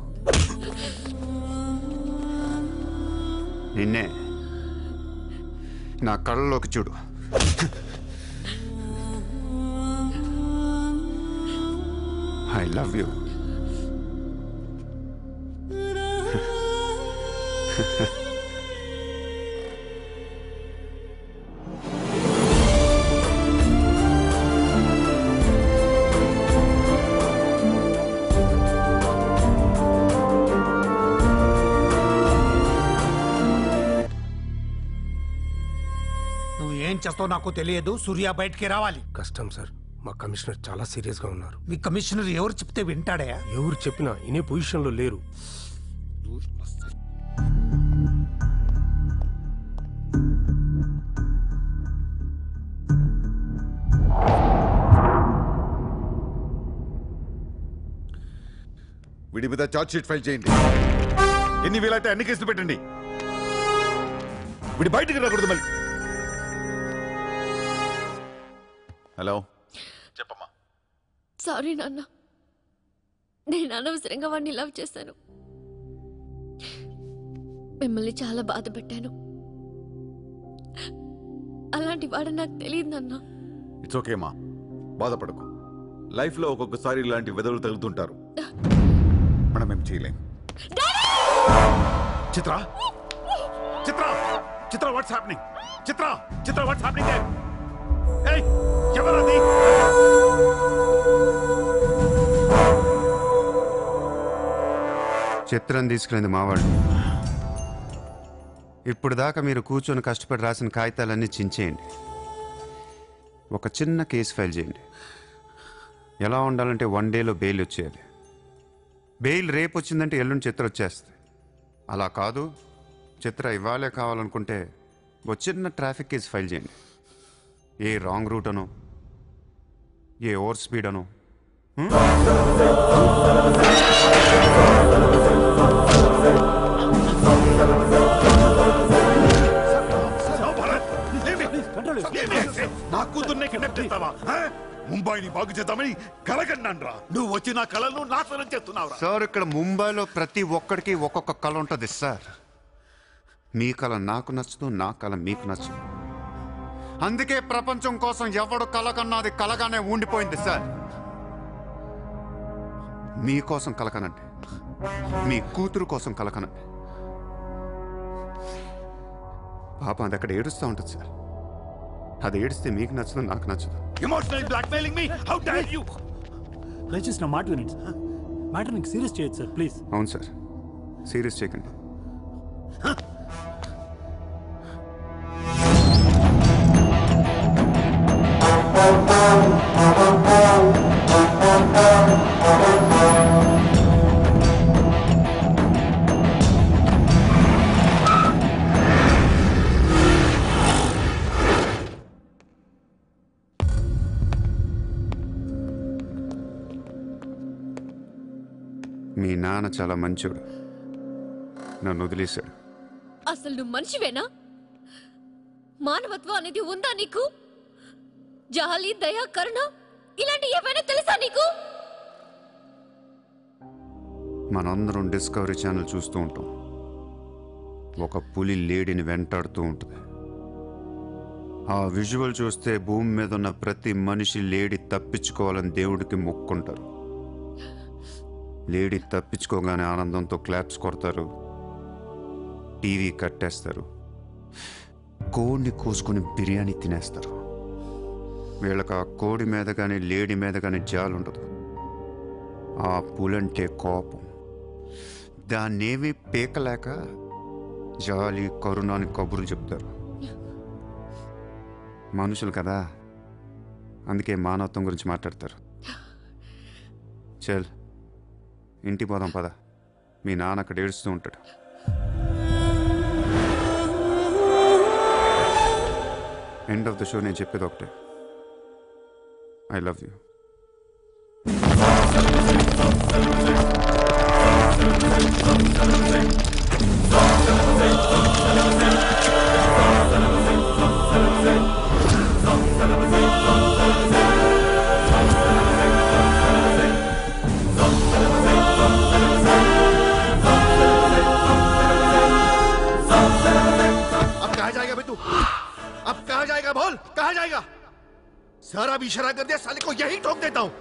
నిన్నే నా కళ్ళలోకి చూడు. I love you. ఏం చేస్తావు నాకు తెలియదు. సూర్య బయటికి రావాలి. కష్టం సార్, మా కమిషనర్ చాలా సీరియస్ గా ఉన్నారు. మీ కమిషనర్ ఎవరు చెప్తే వింటాడా? ఎవరు చెప్పినా ఇనే పొజిషన్ లో లేరు. వీడి మీద చార్జ్ షీట్ ఫైల్ చేయండి. ఎన్ని వీలైతే అన్ని కేసులు పెట్టండి. వీడి బయటికి రాకూడదు మళ్ళీ. హలో, చెప్పమ్మా. సారీ నాన్న, నేను అనవసరంగా వాడిని లవ్ చేశాను. మిమ్మల్ని చాలా బాధ పెట్టాను. అలాంటి వాడు నాకు తెలియదు నాన్న. ఇట్స్ ఓకే అమ్మా, బాధపడకు. లైఫ్లో ఒక్కొక్కసారి ఇలాంటి వెదవులు తగులుతుంటారు. మనం ఏం చేయలేం. Chitra, Chitra, Chitra, what's happening? Chitra, Chitra, what's happening there? ఏయ్, ఎవరది? చిత్రం తీసుకునేది మావాడు. ఇప్పుడు దాకా మీరు కూర్చొని కష్టపడి రాసిన కాగితాలన్నీ చించేయండి. ఒక చిన్న కేసు ఫైల్ చేయండి. ఎలా ఉండాలంటే 1 డేలో బెయిల్ వచ్చేయాలి. బెయిల్ రేపు వచ్చిందంటే ఎల్లుండి చిత్ర వచ్చేస్తుంది. అలా కాదు, చిత్ర ఇవ్వాలే కావాలనుకుంటే ఒక చిన్న ట్రాఫిక్ కేసు ఫైల్ చేయండి. ఏ రాంగ్ రూట్ అనో, ఏ ఓవర్ స్పీడ్ అనో. నా కూతుర్నే కిడ్నాప్ చేస్తావా? ముంబైని బాగు చేద్దామని కలగన్నాన్రా. నువ్వు వచ్చి నా కళను నాశనం చేస్తున్నావురా. సార్, ఇక్కడ ముంబైలో ప్రతి ఒక్కడికి ఒక్కొక్క కళ ఉంటుంది సార్. మీ కళ నాకు నచ్చదు, నా కళ మీకు నచ్చదు. అందుకే ప్రపంచం కోసం ఎవడు కళ కన్నా అది కలగానే ఉండిపోయింది సార్. మీకోసం కలకనండి, మీ కూతురు కోసం కలకనండి. పాపం అది అక్కడ ఏడుస్తూ ఉంటుంది సార్. అది ఏడిస్తే మీకు నచ్చదు, నాకు నచ్చదు. Emotional blackmailing me, how dare you! దయచేసి నా మాట వినండి సార్. మ్యాటర్ నీకు సీరియస్ చేయొచ్చు సార్, ప్లీజ్. అవును సార్, సీరియస్ చేయకండి. మీ నాన్న చాలా మంచోడు, నన్ను వదిలేశాడు. అసలు నువ్వు మనిషివేనా? మానవత్వం అనేది ఉందా నీకు? జాలి, దయ, కరుణ ఇలాంటి ఏమైనా తెలుసా నీకు? మనందరం డిస్కవరీ ఛానల్ చూస్తూ ఉంటాం. ఒక పులి లేడీని వెంటాడుతూ ఉంటుంది. ఆ విజువల్ చూస్తే భూమి మీద ఉన్న ప్రతి మనిషి లేడీ తప్పించుకోవాలని దేవుడికి మొక్కుంటారు. లేడీ తప్పించుకోగానే ఆనందంతో క్లాప్స్ కొడతారు, టీవీ కట్టేస్తారు, కోడిని కోసుకుని బిర్యానీ తినేస్తారు. వీళ్ళకి ఆ కోడి మీద కానీ లేడీ మీద కానీ జాలి ఉండదు. ఆ పులంటే కోపం. దాన్నేమీ పీకలేక జాలి, కరుణ అని కబుర్లు చెప్తారు. మనుషులు కదా, అందుకే మానవత్వం గురించి మాట్లాడతారు. చల్ ఇంటికి పోదాం పద, మీ నాన్న అక్కడ ఏడుస్తూ ఉంటాడు. ఎండ్ ఆఫ్ ద షో నేను చెప్పేది ఒకటే, ఐ లవ్ యూ. अब कहाँ जाएगा बोल, कहाँ जाएगा? सारा भी इशारा कर दिया, साले को यही ठोक देता हूँ.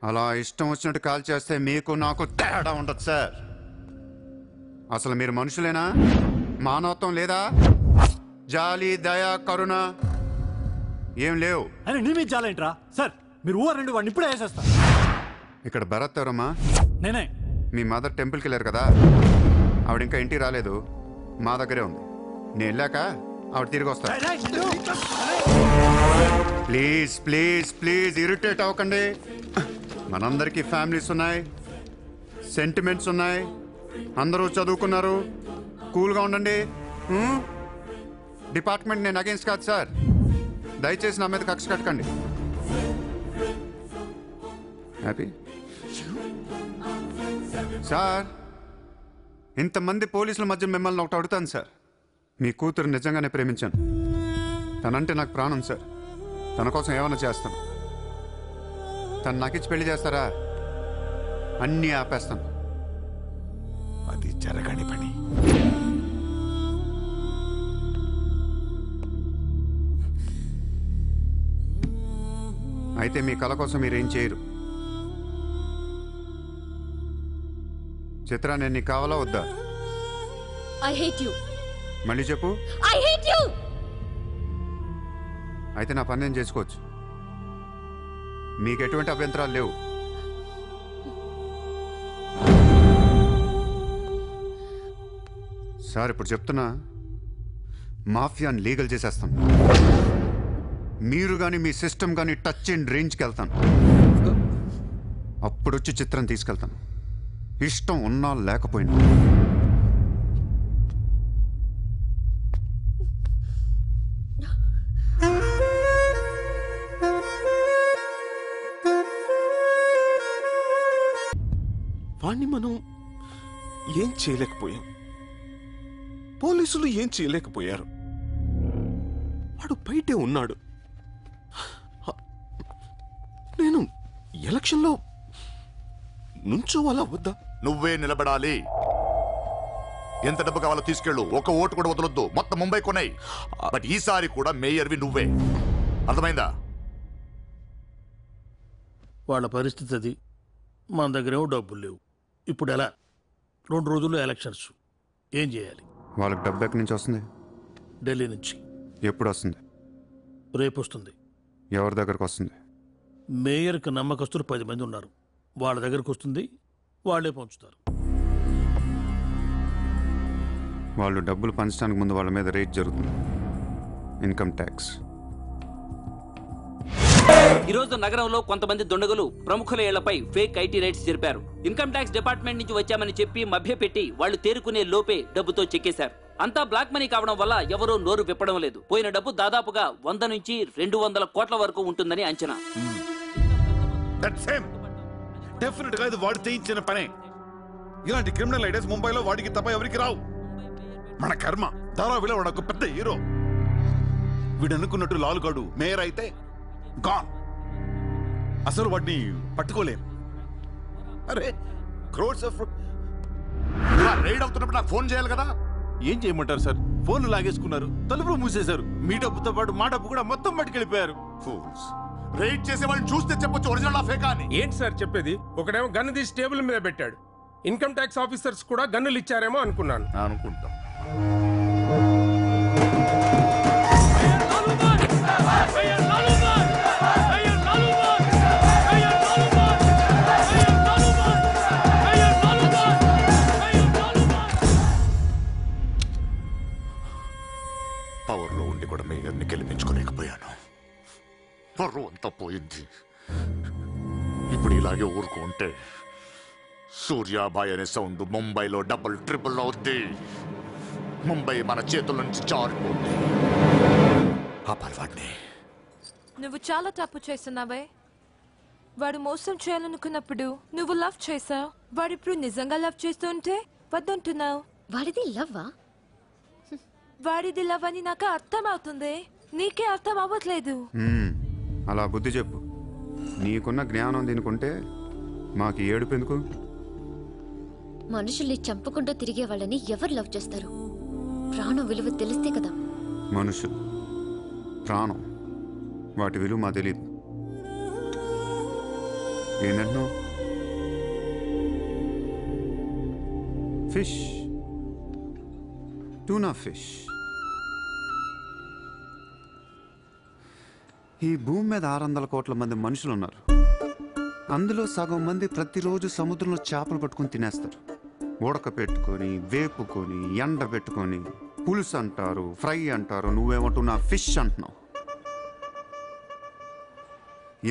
అలా ఇష్టం వచ్చినట్టు కాల్ చేస్తే మీకు నాకు తేడా ఉండదు సార్. అసలు మీరు మనుషులేనా? మానవత్వం లేదా? జాలి, దయ, కరుణ ఏం లేవు. అని నీ మీద జాలేంట్రా సార్? మీరు ఊరు రెండు వాడిని ఇప్పుడే వేసేస్తా. ఇక్కడ భరత్ ఎవరమ్మా? నేనే. మీ మదర్ టెంపుల్కి వెళ్ళారు కదా, ఆవిడ ఇంకా ఇంటికి రాలేదు, మా దగ్గరే ఉంది. నేను వెళ్ళాక ఆవిడ తిరిగి వస్తా. ప్లీజ్ ప్లీజ్ ప్లీజ్ ఇరిటేట్ అవ్వకండి. మనందరికీ ఫ్యామిలీస్ ఉన్నాయి, సెంటిమెంట్స్ ఉన్నాయి, అందరూ చదువుకున్నారు. కూల్గా ఉండండి. డిపార్ట్మెంట్ నేను అగేన్స్ట్ కాదు సార్, దయచేసి నా మీద కక్ష కట్టకండి. Happy sir? ఇంతమంది పోలీసుల మధ్య మిమ్మల్ని ఒకటి అడుగుతాను సార్. మీ కూతురు నిజంగానే ప్రేమించాను, తనంటే నాకు ప్రాణం సార్. తన కోసం ఏమైనా చేస్తాను. తను నాకిచ్చి పెళ్లి చేస్తారా? అన్నీ ఆపేస్తాను. అది జరగని పని. అయితే మీ కళ కోసం మీరేం చేయరు. చిత్ర, నేను నీకు కావాలా వద్దా? I hate you. మళ్ళీ చెప్పు. I hate you. అయితే నా పని నేను చేసుకోవచ్చు, మీకు ఎటువంటి అభ్యంతరాలు లేవు. సార్ ఇప్పుడు చెప్తున్నా, మాఫియాని లీగల్ చేసేస్తాను. మీరు కానీ మీ సిస్టమ్ కానీ టచ్ అండ్ రేంజ్కి వెళ్తాను. అప్పుడు వచ్చి చిత్రం తీసుకెళ్తాను, ఇష్టం ఉన్నా లేకపోయినా. వాణ్ణి మనం ఏం చేయలేకపోయాం, పోలీసులు ఏం చేయలేకపోయారు. వాడు బయటే ఉన్నాడు. నేను ఎలక్షన్లో నుంచోవాలా వద్దా? నువ్వే నిలబడాలి. ఎంత డబ్బు కావాలో తీసుకెళ్ళు, ఒక ఓటు కూడా వదలొద్దు, మొత్తం ముంబై కొన్నాయి. బట్ ఈసారి కూడా మేయర్వి నువ్వే, అర్థమైందా? వాళ్ళ పరిస్థితి అది, మన దగ్గరేమో డబ్బులు లేవు. ఇప్పుడు ఎలా? 2 రోజుల్లో ఎలక్షన్స్, ఏం చేయాలి? వాళ్ళకి డబ్బు ఎక్కడి నుంచి వస్తుంది? ఢిల్లీ నుంచి. ఎప్పుడు వస్తుంది? రేపు వస్తుంది. ఎవరి దగ్గరకు వస్తుంది? మేయర్కి నమ్మకస్తులు 10 మంది ఉన్నారు, వాళ్ళ దగ్గరకు వస్తుంది, వాళ్ళే పంచుతారు. వాళ్ళు డబ్బులు పంచడానికి ముందు వాళ్ళ మీద రేట్ జరుగుతుంది, ఇన్కమ్ ట్యాక్స్. ఈరోజు నగరంలో కొంతమంది దుండగులు ప్రముఖుల ఇళ్లపై ఫేక్ ఐటీ రైట్స్ జరిపారు. ఇన్కమ్ ట్యాక్స్ డిపార్ట్మెంట్ నుంచి వచ్చామని చెప్పి మభ్యపెట్టి వాళ్ళు తేరుకునే లోపే డబ్బుతో చెక్కేశారు. అంతా బ్లాక్ మనీ కావడం వల్ల ఎవరూ నోరు విప్పడం లేదు. పోయిన డబ్బు దాదాపుగా 100 నుంచి 200 కోట్ల వరకు ఉంటుందని అంచనా. డెఫినెట్ గా ఇది వాడు చేయించిన పనే. ఇలాంటి క్రిమినల్ ఐడియాస్ ముంబైలో వాడికి తప్ప ఎవరికి రావు. మన కర్మ ధారావిలో వాడు ఒక పెద్ద హీరో. వీడు అనుకున్నట్టు లాలుగాడు మేయర్ అయితే గాన్. అసలు వాడిని పట్టుకోలేం. అరే క్రోడ్స్ ఆఫ్ రైడ్ అవుతున్నప్పుడు నాకు ఫోన్ చేయాలి కదా. ఏం చేయమంటారు సార్? ఫోన్లు లాగేసుకున్నారు, తలుపులు మూసేశారు. మీ డబ్బుతో పాటు మా డబ్బు కూడా మొత్తం పట్టుకెళ్ళిపోయారు. రైడ్ చేసే వాళ్ళని చూస్తే చెప్పొచ్చు ఒరిజినల్ ఫేక్ అని. ఏంటి సార్ చెప్పేది? ఒకడేమో గన్ను తీసి టేబుల్ మీద పెట్టాడు. ఇన్కమ్ ట్యాక్స్ ఆఫీసర్స్ కూడా గన్నులు ఇచ్చారేమో అనుకున్నాను. అనుకుంటాం. పవర్లో ఉండి కూడా మేయర్ని గెలిపించుకోలేకపోయాను. పర్రు అంతా పోయింది. ఇప్పుడు ఇలాగే ఊరుకుంటే సూర్యాబాయ్ అనే సౌండ్ ముంబైలో డబుల్ ట్రిపుల్ అవుద్ది. ముంబై మన చేతుల నుంచి జారిపోద్ది. ఆపాలి వాడిని. నువ్వు చాలా తప్పు చేస్తున్నావే. వాడు మోసం చేయాలనుకున్నప్పుడు నువ్వు లవ్ చేసావు. వాడిప్పుడు నిజంగా లవ్ చేస్తుంటే వద్దంటున్నావు. వాడిది లవ్వా? వాడిది లవ్ అని నాకు అర్థం అవుతుంది, నీకే అర్థం అవ్వట్లేదు. అలా బుద్ధి చెప్పు. నీకున్న జ్ఞానం దీనికుంటే మాకు ఏడుపు ఎందుకు? మనుషుల్ని చంపుకుంటూ తిరిగే వాళ్ళని ఎవరు లవ్ చేస్తారు? ప్రాణం విలువ తెలిస్తే కదా. మనుషులు, ప్రాణం, వాటి విలువ మా తెలీదు. ఏంటంటున్నా? Fish, tuna fish. ఈ భూమి మీద 600 కోట్ల మంది మనుషులు ఉన్నారు. అందులో సగం మంది ప్రతిరోజు సముద్రంలో చేపలు పట్టుకొని తినేస్తారు. ఉడక పెట్టుకొని, వేపుకొని, ఎండ పెట్టుకొని, పులుసు అంటారు, ఫ్రై అంటారు. నువ్వేమంటున్నా ఫిష్ అంటున్నావు.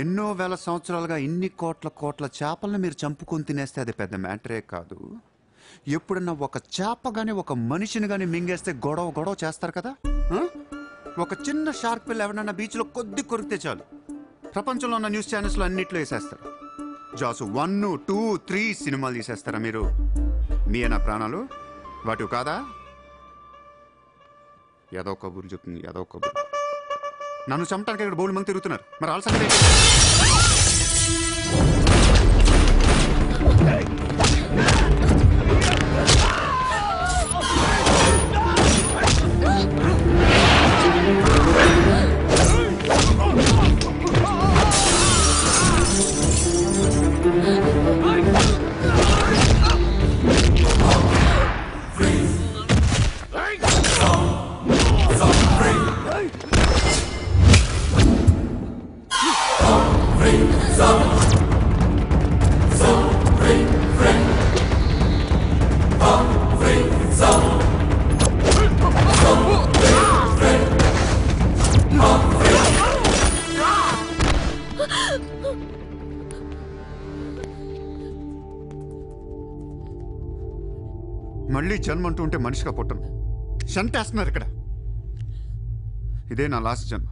ఎన్నో వేల సంవత్సరాలుగా ఇన్ని కోట్ల చేపలను మీరు చంపుకొని తినేస్తే అది పెద్ద మ్యాటరే కాదు. ఎప్పుడన్నా ఒక చేప గానీ ఒక మనిషిని కానీ మింగేస్తే గొడవ చేస్తారు కదా. ఒక చిన్న షార్క్ పిల్ల ఎవరన్నా బీచ్లో కొద్ది కొరికితే చాలు, ప్రపంచంలో ఉన్న న్యూస్ ఛానల్స్లో అన్నిట్లో వేసేస్తారు. జాసు 1, 2, 3 సినిమాలు తీసేస్తారా మీరు? మీ నా ప్రాణాలు వాటివి కాదా? ఏదో కబుర్లు చెప్తుంది, ఏదో కబుర్లు. నన్ను చంపడానికి ఇక్కడ బౌల్ మంది తిరుగుతున్నారు. మరి ఆల్సంటే మళ్ళీ జన్మ అంటూ ఉంటే మనిషిగా పుట్టను. షంటేస్తున్నారు ఇక్కడ. ఇదే నా లాస్ట్ జన్మ.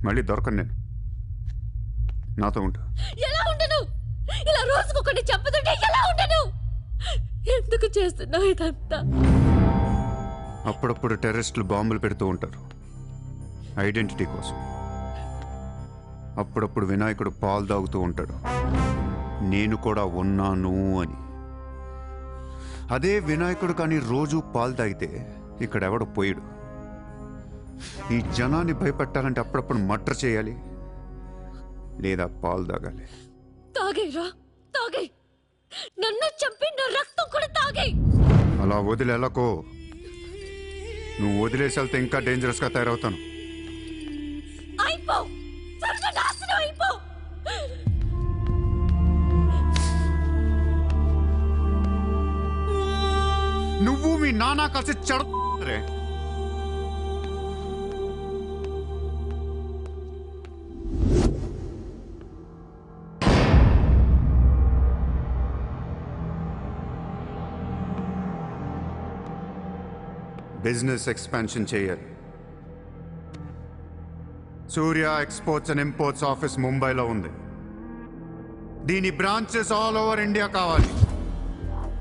మళ్ళీ దొరకను నేను. నాతో ఉంటా. ఎలా ఉండను? ఇలా రోజుకొకటి చంపుతుంటే ఎలా ఉండను? ఎందుకు చేస్తున్నావు ఇదంతా? అప్పుడప్పుడు టెర్రరిస్టులు బాంబులు పెడుతూ ఉంటారు ఐడెంటిటీ కోసం. అప్పుడప్పుడు వినాయకుడు పాలు తాగుతూ ఉంటాడు, నేను కూడా ఉన్నాను అని. అదే వినాయకుడు కానీ రోజు పాలు తాగితే ఇక్కడెవడు పోయాడు. ఈ జనాన్ని భయపెట్టాలంటే అప్పుడప్పుడు మర్డర్ చేయాలి, లేదా పాలు తాగాలి. తాగేరా, తాగే. నన్ను చంపి నా రక్తం కూడా తాగే. అలా వదిలేలకో. నువ్వు వదిలేసి వెళ్తే ఇంకా డేంజరస్గా తయారవుతాను. అయిపో, సర్వనాశనం అయిపో. నువ్వు మీ నాన్న కలిసి చెడరే. బిజినెస్ ఎక్స్పాన్షన్ చేయాలి. సూర్య ఎక్స్పోర్ట్స్ అండ్ ఇంపోర్ట్స్ ఆఫీస్ ముంబైలో ఉంది. దీని బ్రాంచెస్ ఆల్ ఓవర్ ఇండియా కావాలి.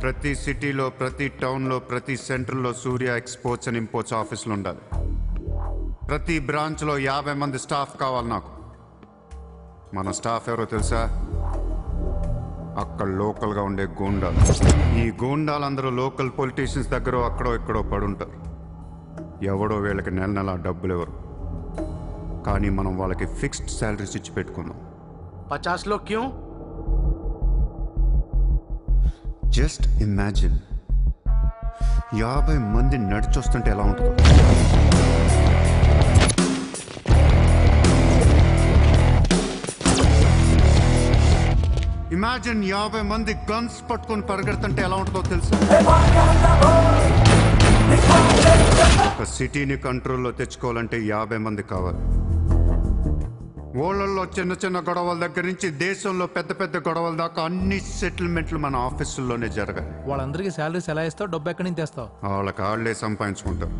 ప్రతి సిటీలో, ప్రతి టౌన్లో, ప్రతి సెంటర్లో సూర్య ఎక్స్పోర్ట్స్ అండ్ ఇంపోర్ట్స్ ఆఫీసులు ఉండాలి. ప్రతి బ్రాంచ్లో 50 మంది స్టాఫ్ కావాలి నాకు. మన స్టాఫ్ ఎవరో తెలుసా? అక్కడ లోకల్గా ఉండే గూండాలు. ఈ గూండాలందరూ లోకల్ పొలిటీషియన్స్ దగ్గర అక్కడో ఇక్కడో పడుంటారు. ఎవడో వీళ్ళకి నెల నెల డబ్బులు ఎవరు, కానీ మనం వాళ్ళకి ఫిక్స్డ్ శాలరీస్ ఇచ్చి పెట్టుకున్నాం. 50 लोग क्यों? జస్ట్ ఇమాజిన్ 50 మంది నడిచొస్తుంటే ఎలా ఉంటుందో. ఇమాజిన్ 50 మంది గన్స్ పట్టుకొని పరిగెడుతుంటే ఎలా ఉంటుందో తెలుసు. ఒక సిటీని కంట్రోల్లో తెచ్చుకోవాలంటే 50 మంది కావాలి. ఊళ్ళల్లో చిన్న చిన్న గొడవల దగ్గర నుంచి దేశంలో పెద్ద పెద్ద గొడవల దాకా అన్ని సెటిల్మెంట్లు మన ఆఫీసుల్లోనే జరగాలి. వాళ్ళందరికీ శాలరీస్ ఎలా ఇస్తావు? డబ్బు ఎక్కడి నుంచి తెస్తావు? వాళ్ళకి వాళ్ళే సంపాదించుకుంటారు.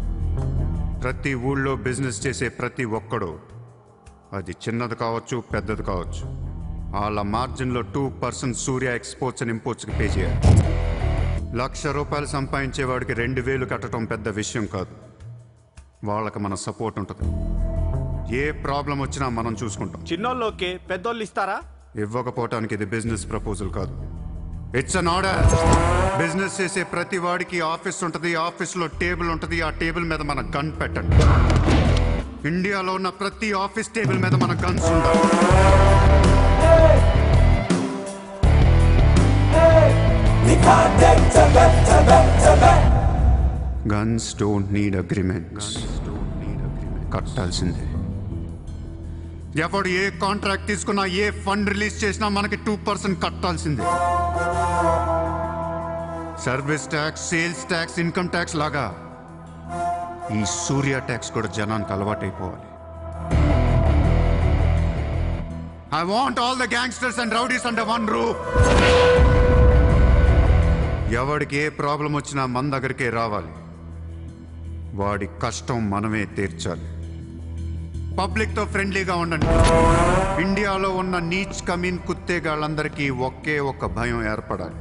ప్రతి ఊళ్ళో బిజినెస్ చేసే ప్రతి ఒక్కడు, అది చిన్నది కావచ్చు పెద్దది కావచ్చు, వాళ్ళ మార్జిన్లో 2% సూర్య ఎక్స్పోర్ట్స్ అండ్ ఇంపోర్ట్స్కి పే చేయాలి. ₹1,00,000 సంపాదించేవాడికి 2,000 కట్టడం పెద్ద విషయం కాదు. వాళ్ళకి మన సపోర్ట్ ఉంటుంది. ఏ ప్రాబ్లం వచ్చినా మనం చూసుకుంటాం. చిన్నోళ్ళు ఓకే, పెద్దోళ్ళు ఇస్తారా? ఇవ్వకపోవటానికి ఇది బిజినెస్ ప్రపోజల్ కాదు, ఇట్స్ అన్ ఆర్డర్. బిజినెస్ చేసే ప్రతి వాడికి ఆఫీస్ ఉంటుంది, ఆఫీస్లో టేబుల్ ఉంటుంది. ఆ టేబుల్ మీద మన గన్ పెట్టండి. ఇండియాలో ఉన్న ప్రతి ఆఫీస్ టేబుల్ మీద మన గన్స్ ఉండాలి. Guns don't need agreements. కట్టాల్సిందే. ఎవడు ఏ కాంట్రాక్ట్ తీసుకున్నా, ఏ ఫండ్ రిలీజ్ చేసినా మనకి 2% కట్టాల్సిందే. Service tax, sales tax, income tax లాగా ఈ సూర్య ట్యాక్స్ కూడా జనానికి అలవాటైపోవాలి. I want all the gangsters and rowdies under one roof. ఎవడికి ఏ ప్రాబ్లం వచ్చినా మన దగ్గరికే రావాలి. వాడి కష్టం మనమే తీర్చాలి. పబ్లిక్తో ఫ్రెండ్లీగా ఉండండి. ఇండియాలో ఉన్న నీచ్ కమీన్ కుత్తేగాళ్ళందరికీ ఒకే ఒక భయం ఏర్పడాలి.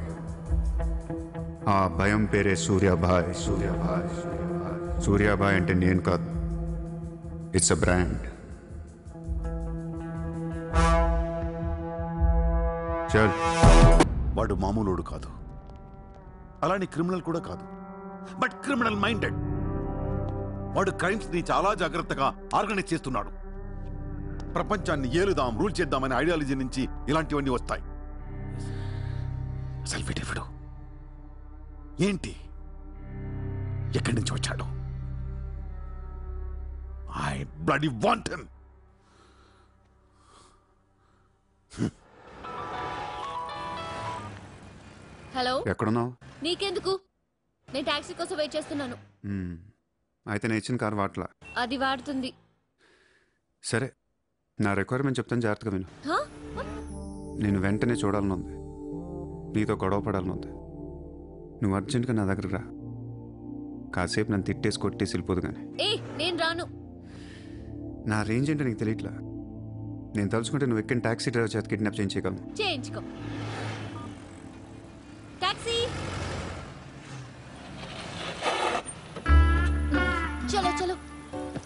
ఆ భయం పేరే సూర్యాభాయ్. సూర్యాభాయ్ సూర్యాభాయ్ అంటే నేను కాదు, ఇట్స్ అ బ్రాండ్. చల్. వాడు మామూలుడు కాదు, అలానే క్రిమినల్ కూడా కాదు, బట్ క్రిమినల్ మైండెడ్. వాడు క్రైమ్స్ ని చాలా జాగ్రత్తగా ఆర్గనైజ్ చేస్తున్నాడు. ప్రపంచాన్ని ఏలుదాం, రూల్ చేద్దామనే ఐడియాలజీ నుంచి ఇలాంటివన్నీ వస్తాయి. సెల్ఫిటిఫుడు ఏంటి? ఎక్కడి నుంచి వచ్చాడు? I bloody want him. Hello, ఎక్కడున్నావు? నీకెందుకు? నేను టాక్సీ కోసం వెయిట్ చేస్తున్నాను. అయితే నేను ఇచ్చిన కారు వాట్లా. అది వాడుతుంది. సరే, నా రిక్వైర్మెంట్ చెప్తాను, జాగ్రత్తగా విను. హా? నేను వెంటనే చూడాలనుంది, నీతో గొడవ పడాలనుంది. నువ్వు అర్జెంట్గా నా దగ్గరకు రా. కాసేపు నన్ను తిట్టేసి కొట్టేసి వెళ్ళిపోదు కానీ. నేను రాను. నా రేంజ్ ఏంటో నీకు తెలియట్లా. నేను తలుచుకుంటే నువ్వు ఎక్కిన టాక్సీ డ్రైవర్ చేత కిడ్నాప్ చేయించగలను. చేయించుకో. టాక్సీ, चलो चलो.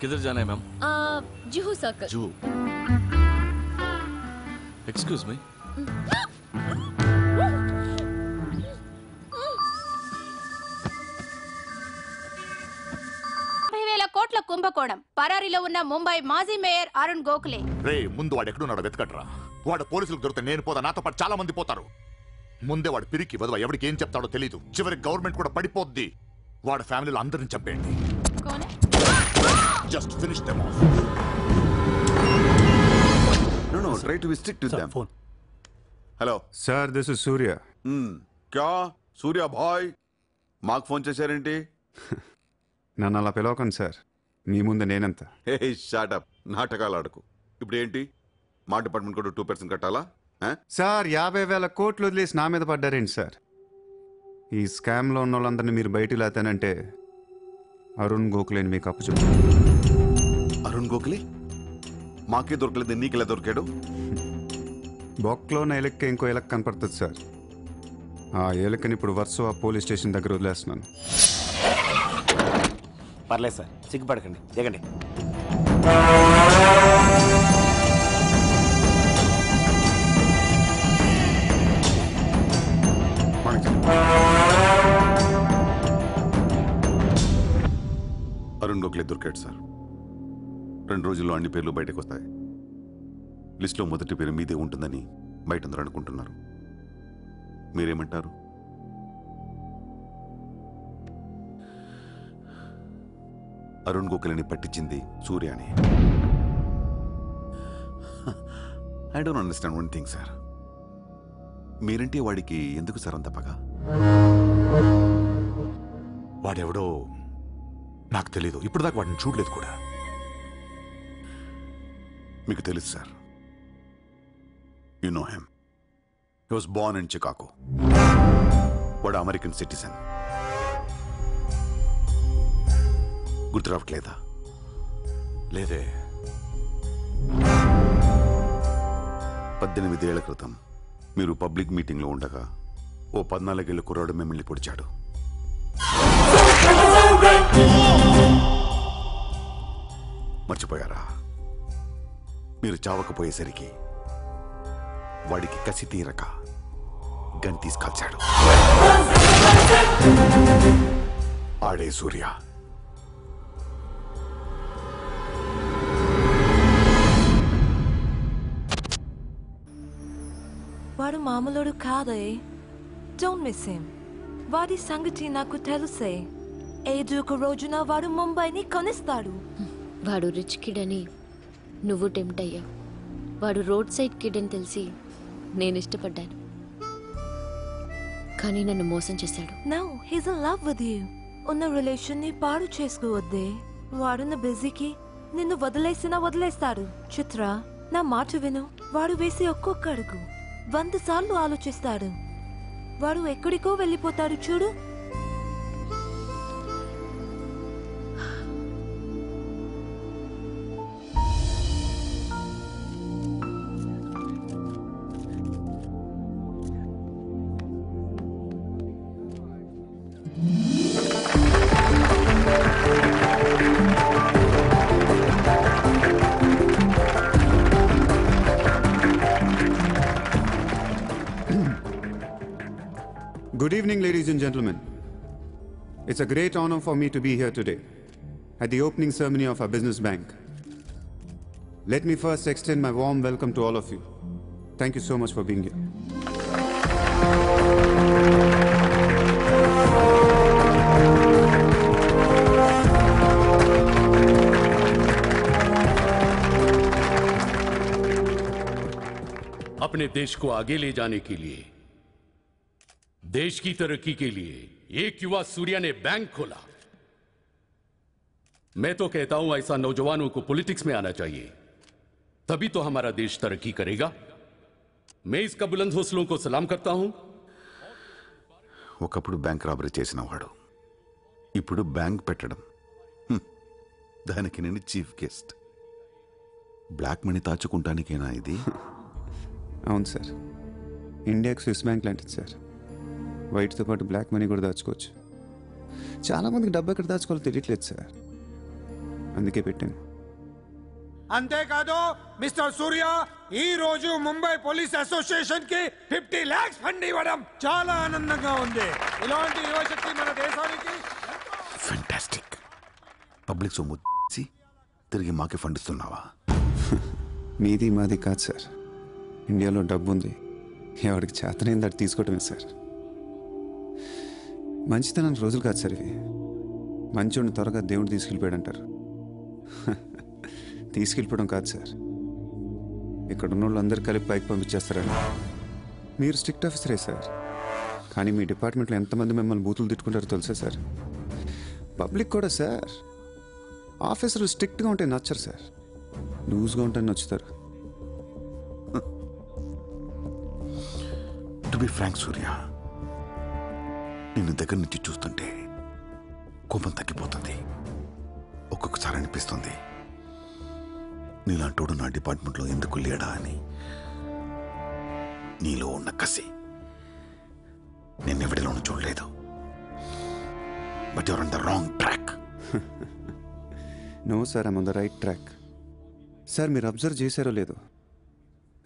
किधर जाना है ma'am? Juhu circle. Juhu. Excuse me. కోట్ల కుంభకోణం. పరారీలో ఉన్న ముంబై మాజీ మేయర్ అరుణ్ గోఖలే. రే, ముందు వాడు ఎక్కడున్నాడో వెతకట్రా. వాడు పోలీసులకు దొరికితే నేను పోతా, నాతో పాటు చాలా మంది పోతారు. ముందే వాడు పిరికి వదవ, ఎవరికి ఏం చెప్తాడో తెలీదు. చివరికి గవర్నమెంట్ కూడా పడిపోద్ది. వాడు ఫ్యామిలీలో అందరిని చంపేయండి. Just finish them off. No, try to be strict with them. Phone. Hello. Sir, this is Surya. क्या సూర్య భాయ్ మాకు ఫోన్ చేశారేంటి? నన్ను అలా పిలవకండి సార్, మీ ముందు నేనెంత. హే షాటప్, నాటకాలు ఆడకు. ఇప్పుడు ఏంటి, మా డిపార్ట్మెంట్ కూడా 2% కట్టాలా? సార్, 50,000 కోట్లు వదిలేసి నా మీద పడ్డారేంటి సార్? ఈ స్కామ్లో ఉన్న వాళ్ళందరినీ మీరు బయటికి లేతానంటే అరుణ్ గోఖలేని మీకు అప్పు చెప్పు. అరుణ్ గోఖలే మాకే దొరకలేదు, నీకెలా దొరికాడు? బొక్కలో ఉన్న ఎలక్క ఇంకో ఎలక్క కనపడుతుంది సార్. ఆ ఎలక్కని ఇప్పుడు వర్సోవా పోలీస్ స్టేషన్ దగ్గర వదిలేస్తున్నాను. పర్లేదు సార్, సిగ్గుపడకండి, దిగండి. అరుణ్ గోఖలే దొరికాడు సార్. 2 రోజుల్లో అన్ని పేర్లు బయటకు వస్తాయి. లిస్టులో మొదటి పేరు మీదే ఉంటుందని బయట అందరూ అనుకుంటున్నారు. మీరేమంటారు? అరుణ్ గోఖలేని పట్టించింది సూర్యాని. I don't understand one thing sir. మీరంటే వాడికి ఎందుకు సార్ అంత పగ? వాడెవడో నాకు తెలీదు, ఇప్పుడు దాకా వాడిని చూడలేదు కూడా. మీకు తెలుసు sir. You know him. He was Born in Chicago. వాడు అమెరికన్ సిటిజన్. గుర్తు రావట్లేదా? లేదే. 18 ఏళ్ల క్రితం మీరు పబ్లిక్ మీటింగ్లో ఉండగా ఓ 14 ఏళ్ల కుర్రాడు మిమ్మల్ని పొడిచాడు. మర్చిపోయారా? మీరు చావకపోయేసరికి వాడికి కసి తీరక గన్ తీసుకొచ్చాడు. ఆడే సూర్య. వాడు మామూలుడు కాదే. Don't miss him. వాడి సంగతి నాకు తెలుసే. ఏదో ఒక రోజున వాడు ముంబైని కొనిస్తాడు. వాడు రిచ్ కిడ్ అని నువ్వు టెంప్ట్ అయ్యావు. వాడు రోడ్ సైడ్ కిడ్ అని తెలిసి నేను ఇష్టపడ్డాను, కానీ నన్ను మోసం చేశాడు. No, he's in love with you. ఉన్న రిలేషన్ ని పాడు చేసుకోవద్దే. వాడున్న బిజీకి నిన్ను వదిలేస్తాడు. చిత్ర, నా మాట విను. వాడు వేసి ఒక్కొక్క అడుగు 100 సార్లు ఆలోచిస్తాడు. వాడు ఎక్కడికో వెళ్ళిపోతాడు చూడు. Good evening, ladies and gentlemen. It's a great honor for me to be here today at the opening ceremony of our business bank. Let me first extend my warm welcome to all of you. Thank you so much for being here. अपने देश को आगे ले जाने के लिए, देश की तरक्की के लिए एक युवा सूर्या ने बैंक खोला. मैं तो कहता हूं ऐसा नौजवानों को पॉलिटिक्स में आना चाहिए, तभी तो हमारा देश तरक्की करेगा. मैं इसका बुलंद हौसलों को सलाम करता हूं. ఒకప్పుడు బ్యాంక్ రాబరీ చేసిన వాడు ఇప్పుడు బ్యాంక్ పెట్టడం, దానికి నేను చీఫ్ గెస్ట్. బ్లాక్ మనీ దాచుకుంటానికేనా ఇది? అవును సార్, ఇండియాకి స్విస్ బ్యాంక్ లాంటిది సార్. వైట్తో పాటు బ్లాక్ మనీ కూడా దాచుకోవచ్చు. చాలామందికి డబ్బు ఎక్కడ దాచుకోవాలో తెలియట్లేదు సార్, అందుకే పెట్టాను. అంతేకాదు మిస్టర్ సూర్య, ఈ రోజు ముంబై పోలీస్ అసోసియేషన్ కి 50 lakhs ఫండ్ ఇవ్వడం చాలా ఆనందంగా ఉంది. ఇలాంటి యువశక్తి మన దేశానికి ఫెంటాస్టిక్. పబ్లిక్ సొమ్ము తిరిగి మాకే ఫండ్ ఇస్తున్నావా? మీది మాది కాదు సార్, ఇండియాలో డబ్బు ఉంది, ఎవరికి చేతనైంది అది తీసుకోవటమే సార్. మంచితనానికి రోజులు కాదు సార్ ఇవి. మంచోడిని త్వరగా దేవుడు తీసుకెళ్ళిపోయాడు అంటారు. తీసుకెళ్ళిపోవడం కాదు సార్, ఇక్కడ ఉన్న వాళ్ళు అందరు కలిపి పైకి పంపించేస్తారని. మీరు స్ట్రిక్ట్ ఆఫీసరే సార్, కానీ మీ డిపార్ట్మెంట్లో ఎంతమంది మిమ్మల్ని బూతులు తిట్టుకుంటారో తెలుసా సార్? పబ్లిక్ కూడా సార్. ఆఫీసర్లు స్ట్రిక్ట్గా ఉంటే నచ్చరు సార్, లూజ్గా ఉంటే నచ్చుతారు. టు బి ఫ్రాంక్ సూర్య, నిన్ను దగ్గర నుంచి చూస్తుంటే కోపం తగ్గిపోతుంది. ఒక్కొక్కసారి అనిపిస్తుంది నీలాంటోడు నా డిపార్ట్మెంట్లో ఎందుకు లేడా అని. నీలో ఉన్న కసి నిన్నెవడిలోనూ చూడలేదు. But your on the wrong track. No sir, I'm on the right track. Sir మీరు అబ్జర్వ్ చేశారో లేదో,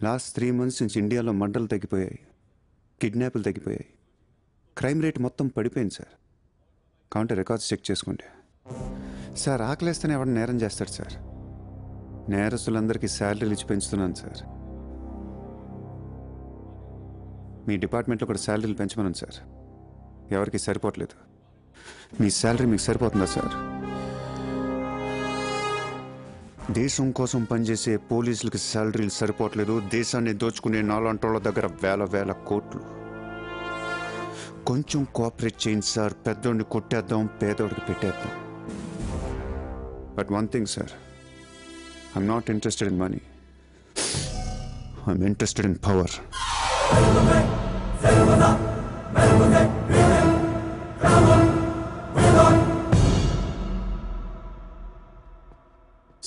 లాస్ట్ 3 months నుంచి ఇండియాలో మర్డర్లు తగ్గిపోయాయి, కిడ్నాపులు తగ్గిపోయాయి, క్రైమ్ రేట్ మొత్తం పడిపోయింది సార్. కౌంటర్ రికార్డ్స్ చెక్ చేసుకోండి సార్. ఆకలేస్తేనే ఎవరు నేరం చేస్తాడు సార్. నేరస్తులందరికీ శాలరీలు ఇచ్చి పెంచుతున్నాను సార్. మీ డిపార్ట్మెంట్లో కూడా శాలరీలు పెంచమన్నాను సార్. ఎవరికి సరిపోవట్లేదు. మీ శాలరీ మీకు సరిపోతుందా సార్? దేశం కోసం పనిచేసే పోలీసులకు శాలరీలు సరిపోవట్లేదు. దేశాన్ని దోచుకునే నాలాంటోళ్ళ దగ్గర వేల కోట్లు. కొంచెం కోఆపరేట్ చేయండి సార్. పెద్దోడిని కొట్టేద్దాం, పేదోడికి పెట్టేద్దాం. But one thing sir, I'm not interested in money, I'm interested in power.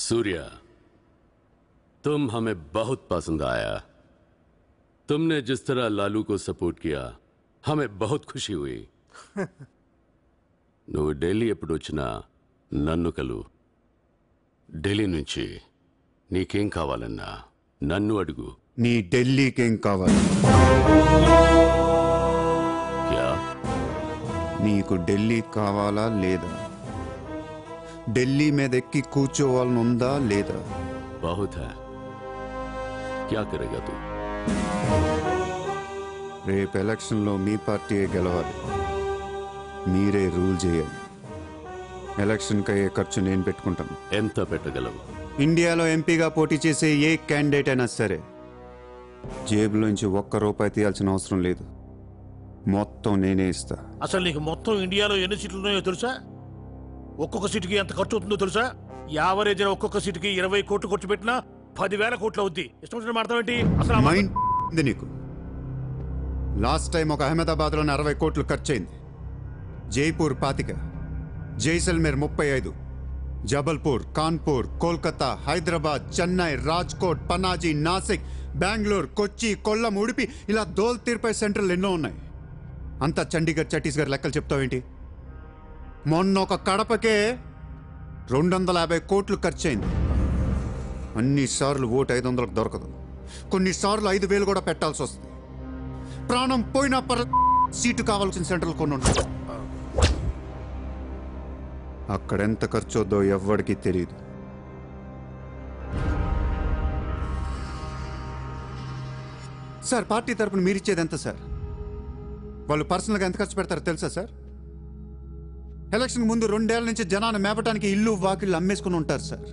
Surya, तुम हमें बहुत पसंद आया. तुमने जिस तरह लालू को सपोर्ट किया हमें बहुत खुशी हुई. నువ్వు ఢిల్లీ ఎప్పుడు వచ్చినా నన్ను కలు. ఢిల్లీ నుంచి నీకేం కావాలన్నా నన్ను అడుగు. నీ ఢిల్లీకేం కావాలి? క్యా? నీకు ఢిల్లీ కావాలా లేదా? ఢిల్లీ మీద ఎక్కి కూర్చోవాలని ఉందా లేదా? బహుత్ హై. క్యా కరేగా తూ? రేపు ఎలక్షన్లో మీ పార్టీయే గెలవాలి, మీరే రూల్ చేయాలి. ఎలక్షన్కి అయ్యే ఖర్చు నేను పెట్టుకుంటాను. ఎంత పెట్టగలవు? ఇండియాలో ఎంపీగా పోటీ చేసే ఏ క్యాండిడేట్ అయినా సరే జేబులోంచి ₹1 తీయాల్సిన అవసరం లేదు. మొత్తం నేనే ఇస్తా. అసలు నీకు మొత్తం ఇండియాలో ఎన్ని సీట్లు ఉన్నాయో తెలుసా? ఒక్కొక్క సీటుకి ఎంత ఖర్చు అవుతుందో తెలుసా? యావరేజ్ ఒక్కొక్క సీటుకి 20 కోట్లు ఖర్చు పెట్టినా 10,000 కోట్లు అవుద్ది. ఇష్టం వచ్చిన మాట్లాడేంటి అసలు? మైండ్ ఉంది నీకు. లాస్ట్ టైం ఒక అహ్మదాబాద్లోనే 60 కోట్లు ఖర్చు అయింది. జైపూర్ 25, జైసల్మేర్ 35, జబల్పూర్, కాన్పూర్, కోల్కతా, హైదరాబాద్, చెన్నై, రాజ్కోట్, పనాజీ, నాసిక్, బెంగళూరు, కొచ్చి, కొల్లం, ఉడిపి, ఇలా దోల్ తీర్పై సెంటర్లు ఎన్నో ఉన్నాయి. అంతా చండీగఢ్, ఛత్తీస్గఢ్ లెక్కలు చెప్తావేంటి? మొన్న ఒక కడపకే 250 కోట్లు ఖర్చు అయింది. అన్నిసార్లు ఓటు 500కు దొరకదు. కొన్నిసార్లు 5,000 కూడా పెట్టాల్సి వస్తుంది. ప్రాణం పోయినా సీటు కావాల్సిన సెంటర్లు కొన్ని ఉంటాయి. అక్కడెంత ఖర్చు వద్దో ఎవ్వడికి తెలియదు. సార్ పార్టీ తరపున మీరిచ్చేది ఎంత సార్? వాళ్ళు పర్సనల్గా ఎంత ఖర్చు పెడతారో తెలుసా సార్? ఎలక్షన్ ముందు 2 ఏళ్ల నుంచి జనాన్ని మేపటానికి ఇల్లు వాకిళ్ళు అమ్మేసుకుని ఉంటారు సార్.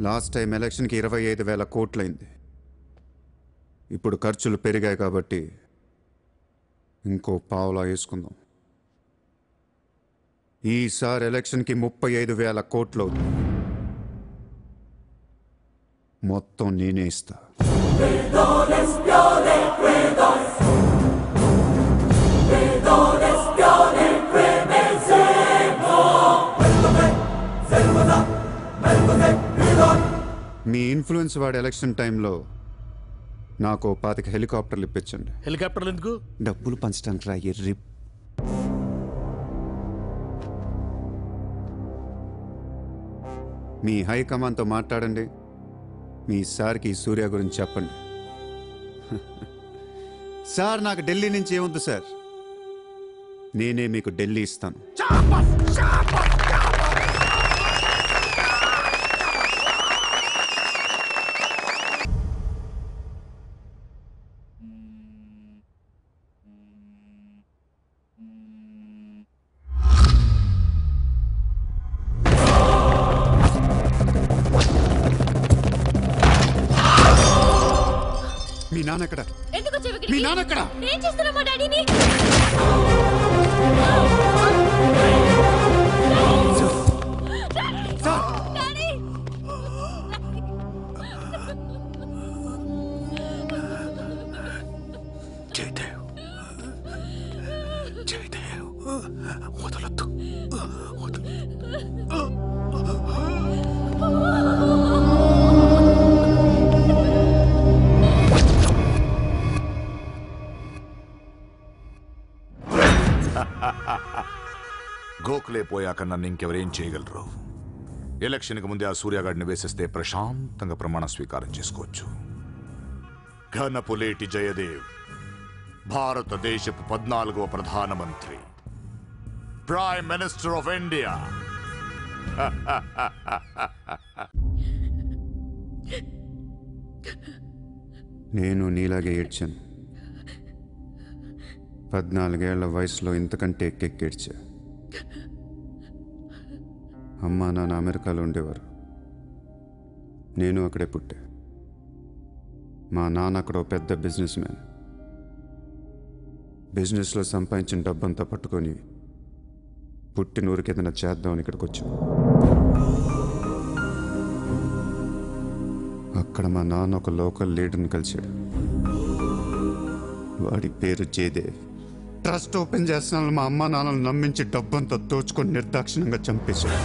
లాస్ట్ టైం ఎలక్షన్కి 25,000 కోట్లయింది. ఇప్పుడు ఖర్చులు పెరిగాయి కాబట్టి ఇంకో పావులా వేసుకుందాం. ఈసారి ఎలక్షన్కి 35,000 కోట్లు అవుతుంది. మొత్తం నేనే ఇస్తా. మీ ఇన్ఫ్లుయెన్స్ వాడే ఎలక్షన్ టైంలో నాకు 25 హెలికాప్టర్లు ఇప్పించండి. హెలికాప్టర్లు ఎందుకు? డబ్బులు పంచడానికి రా ఎర్రి. మీ హైకమాండ్తో మాట్లాడండి. మీ సార్కి సూర్య గురించి చెప్పండి. సార్ నాకు ఢిల్లీ నుంచి ఏముంది సార్, నేనే మీకు ఢిల్లీ ఇస్తాను. మీ నాన్న ఎక్కడ? మీ నాన్న ఎక్కడ? ఏం చేస్తున్నా మా డాడీని? జయదేవ్, జయదేవ్, వదలొద్దు, దాఖలే పోయాక నన్ను ఇంకెవరేం చేయగలరు? ఎలక్షన్కి ముందే ఆ సూర్యగాడిని వేసేస్తే ప్రశాంతంగా ప్రమాణ స్వీకారం చేసుకోవచ్చు. ఘనపులేటి జయదేవ్ భారతదేశపు 14వ ప్రధానమంత్రి, ప్రైమ్ మినిస్టర్ ఆఫ్ ఇండియా. నేను నీలాగే ఏడ్చాను. 14 ఏళ్ల వయసులో ఇంతకంటే ఎక్కెక్కేడ్చా. అమ్మా నాన్న అమెరికాలో ఉండేవారు. నేను అక్కడే పుట్టా. మా నాన్న అక్కడ పెద్ద బిజినెస్ మ్యాన్. బిజినెస్లో సంపాదించిన డబ్బంతా పట్టుకొని పుట్టినూరికి ఏదైనా చేద్దామని ఇక్కడికి వచ్చాం. అక్కడ మా నాన్న ఒక లోకల్ లీడర్ని కలిశాడు. వాడి పేరు జయదేవ్. ట్రస్ట్ ఓపెన్ చేస్తున్నాను మా అమ్మ నాన్నలు నమ్మించి డబ్బంతా దోచుకొని నిర్దాక్షిణ్యంగా చంపేశాడు.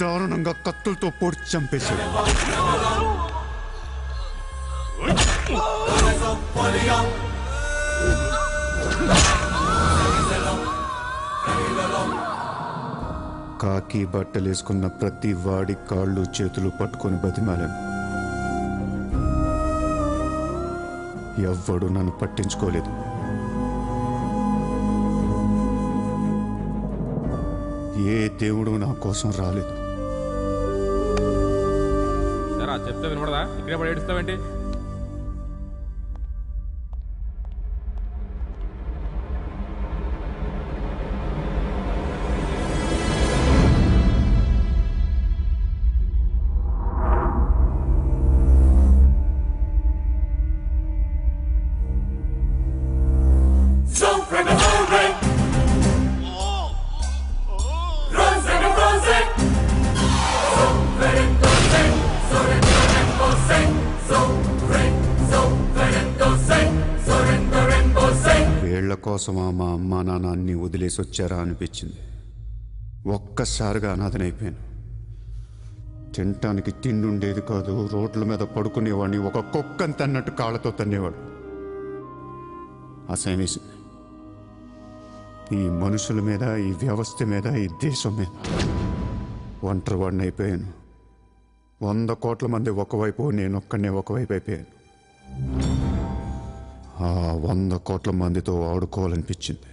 దారుణంగా కత్తులతో పొడిచి చంపేశాడు. కాకి బట్టలేసుకున్న ప్రతి వాడి కాళ్ళు చేతులు పట్టుకొని బతిమాలాను. ఎవ్వడు నన్ను పట్టించుకోలేదు. ఏ దేవుడు నా కోసం రాలేదు. చెప్తే వినపడదా? ఇక్కడే పడి ఏడుస్తావేంటి? వీళ్ల కోసమా మా అమ్మా నాన్న అన్ని వదిలేసి వచ్చారా అనిపించింది. ఒక్కసారిగా అనాథనైపోయాను. తినటానికి తిండి ఉండేది కాదు. రోడ్ల మీద పడుకునేవాడిని. ఒక కుక్కని తన్నట్టు కాళ్ళతో తన్నేవాడు. అసహ్యం వేసింది. ఈ మనుషుల మీద, ఈ వ్యవస్థ మీద, ఈ దేశం మీద ఒంటరివాడిని అయిపోయాను. 100 కోట్ల మంది ఒకవైపు, నేను ఒక్కనే ఒకవైపు అయిపోయాను. ఆ 100 కోట్ల మందితో ఆడుకోవాలనిపించింది.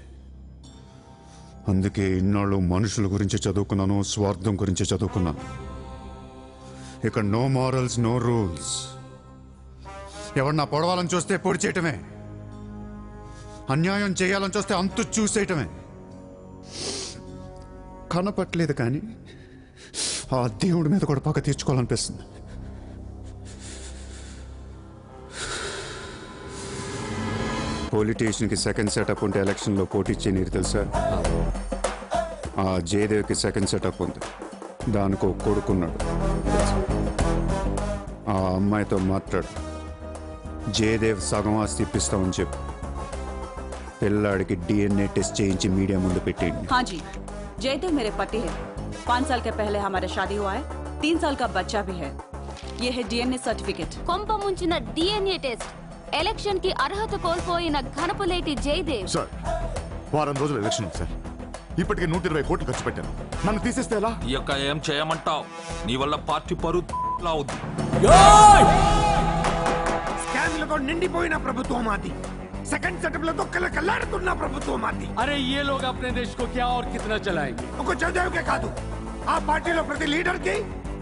అందుకే ఇన్నాళ్ళు మనుషుల గురించి చదువుకున్నాను, స్వార్థం గురించి చదువుకున్నాను. ఇక నో మారల్స్, నో రూల్స్. ఎవరన్నా పొడవాలని చూస్తే పొడి చేయటమే, అన్యాయం చేయాలని చూస్తే అంతు చూసేయటమే. కనపట్లేదు కానీ ఆ దేవుడి మీద కూడా పక్క తీర్చుకోవాలనిపిస్తుంది. పొలిటీషియన్కి సెకండ్ సెటప్ ఉంటే ఎలక్షన్లో పోటీ చేయనీరు తెలుసా? ఆ జయదేవ్కి సెకండ్ సెటప్ ఉంది. దానికో కొడుకున్నాడు. ఆ అమ్మాయితో మాట్లాడు. జయదేవ్ సగం ఆస్తి ఇప్పిస్తామని చెప్పు. పిల్లాడికి DNA टेस्ट చేయించి మీడియా ముందు పెట్టేయండి. हाँ जी, जयदेव मेरे पति है. 5 साल के पहले हमारा शादी हुआ है. 3 साल का बच्चा भी है. ये है DNA सर्टिफिकेट. కొంప ముంచిన DNA టెస్ట్. ఎలక్షన్ కి అర్హత కోల్పోయిన ఘనపులేటి జయదేవ్. సార్, వారం రోజులు ఎలక్షన్ ఉంది సార్. ఇప్పటికే 120 కోట్లు ఖర్చు పెట్టాను. నన్ను తీసేస్తే ఎలా? ఈ యొక్క ఏం చేయమంటావు? నీ వల్ల పార్టీ పరువులా అవుద్ది. స్కామ్లతో నిండిపోయిన ప్రభుత్వం మాది. సెకండ్ సెటప్ లో కల్లాడుతున్న ప్రభుత్వం మాది. अरे ये लोग अपने देश को क्या और कितना चलाएंगे? ఒక జయదేవ్కే కాదు, ఆ పార్టీలో ప్రతి లీడర్ కి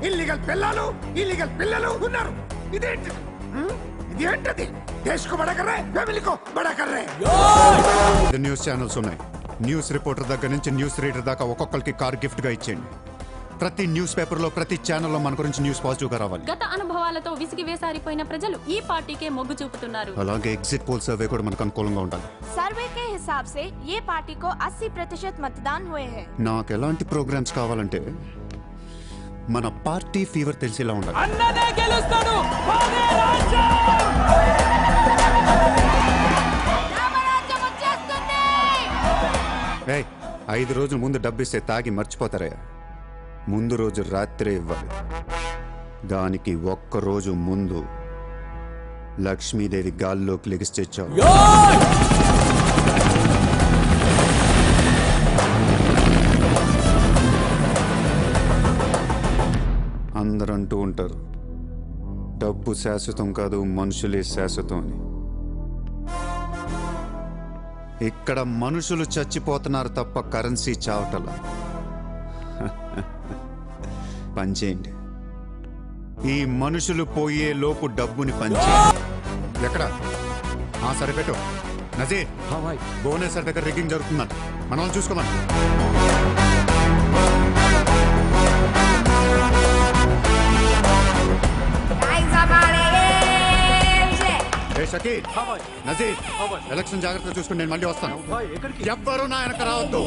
ఇల్లీగల్ పిల్లలు, ఇల్లీగల్ పిల్లలు ఉన్నారు. ఇదేంటిది? ఇదేంటది? దేశ్ కో బడా కర్ రహే, ఫ్యామిలీ కో బడా కర్ రహే. న్యూస్ ఛానల్స్ ఉన్నాయి. న్యూస్ రిపోర్టర్ దగ్గర నుంచి న్యూస్ రీడర్ దాకా ఒక్కొక్కరికి కార్ గిఫ్ట్ గా ఇచ్చేయండి. ప్రతి న్యూస్ పేపర్లో, ప్రతి ఛానల్లో మన గురించి న్యూస్ పాజిటివ్గా రావాలి. గత అనుభవాలతో విసిగి వేసారిపోయిన ప్రజలు ఈ పార్టీకే మొగ్గు చూపుతున్నారు. అలాగే ఎగ్జిట్ పోల్ సర్వే కూడా మనకు అనుకూలంగా ఉండాలి. सर्वे के हिसाब से ये पार्टी को 80% मतदान हुए हैं. నాకు ఎలాంటి ప్రోగ్రామ్స్ కావాలంటే మన పార్టీ ఫీవర్ తెలిసేలా ఉండాలి. అన్ననే గెలుస్తాడు. మాదే రాజ్యం. రామరాజ్యం వచ్చేస్తుంది. 5 రోజుల ముందు డబ్బిస్తే తాగి మర్చిపోతారయ్యా. ముందు రోజు రాత్రే ఇవ్వాలి. దానికి 1 రోజు ముందు లక్ష్మీదేవి గాల్లోకి లెగిస్తే చాలు. డబ్బు శాశ్వతం కాదు, మనుషులే శాశ్వతం అని. ఇక్కడ మనుషులు చచ్చిపోతున్నారు తప్ప కరెన్సీ చావటల. పనిచేయండి, ఈ మనుషులు పోయే లోపు డబ్బుని పంచేయండి. ఎక్కడ? సరిపెట్టు నజీర్. భువనేశ్వర్ దగ్గర రిగ్గింగ్ జరుగుతుందంట, మనం చూసుకోమని. షకీల్, నజీర్, ఎలక్షన్ జాగ్రత్తగా చూసుకుని నేను మళ్ళీ వస్తాను. ఎవ్వరూ నా వెనక రావద్దు.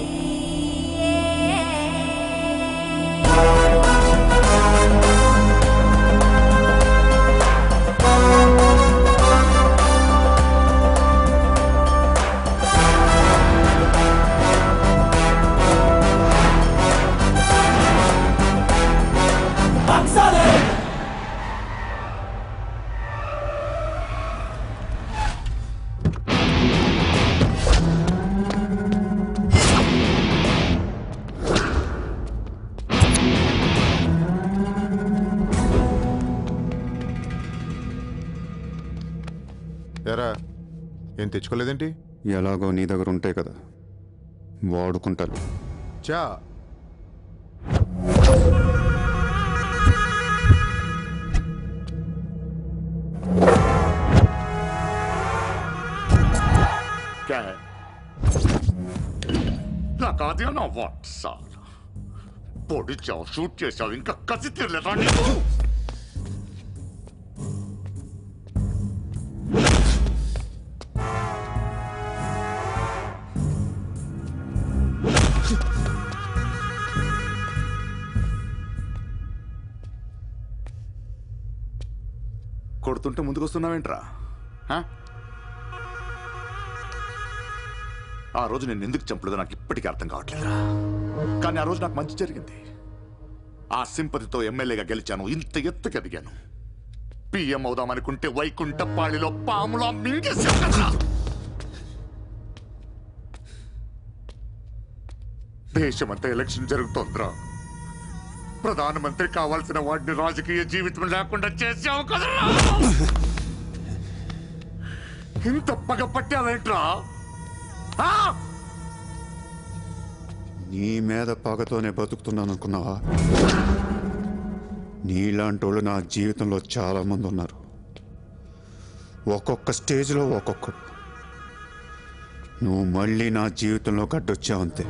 ఏం తెచ్చుకోలేదేంటి? ఎలాగో నీ దగ్గర ఉంటాయి కదా, వాడుకుంటాను. చా నాకాదేనా వాట్ సార్ పొడిచావు, షూట్ చేసావు, ఇంకా కసి తీరలేదా నీకు? కొడుతుంటే ముందుకొస్తున్నావేంట్రా? ఆ రోజు నేను ఎందుకు చంపలేదో నాకు ఇప్పటికీ అర్థం కావట్లేదురా. కానీ ఆ రోజు నాకు మంచి జరిగింది. ఆ సింపతితో ఎమ్మెల్యేగా గెలిచాను, ఇంత ఎత్తుకు ఎదిగాను. పిఎం అవుదామనుకుంటే వైకుంఠపాళిలో పాములా మింగేశావు కదా. దేశమంతా ఎలక్షన్ జరుగుతోందిరా. ప్రధానమంత్రి కావాల్సిన వాడిని రాజకీయ జీవితం లేకుండా చేసావు కదా. ఇంత పగ పట్టావేంట్రా? నీ మీద పగతోనే బతుకుతున్నాను అనుకున్నావా? నీలాంటి వాళ్ళు నా జీవితంలో చాలా మంది ఉన్నారు. ఒక్కొక్క స్టేజ్లో ఒక్కొక్కడు. నువ్వు మళ్ళీ నా జీవితంలో గడ్డొచ్చావంతే.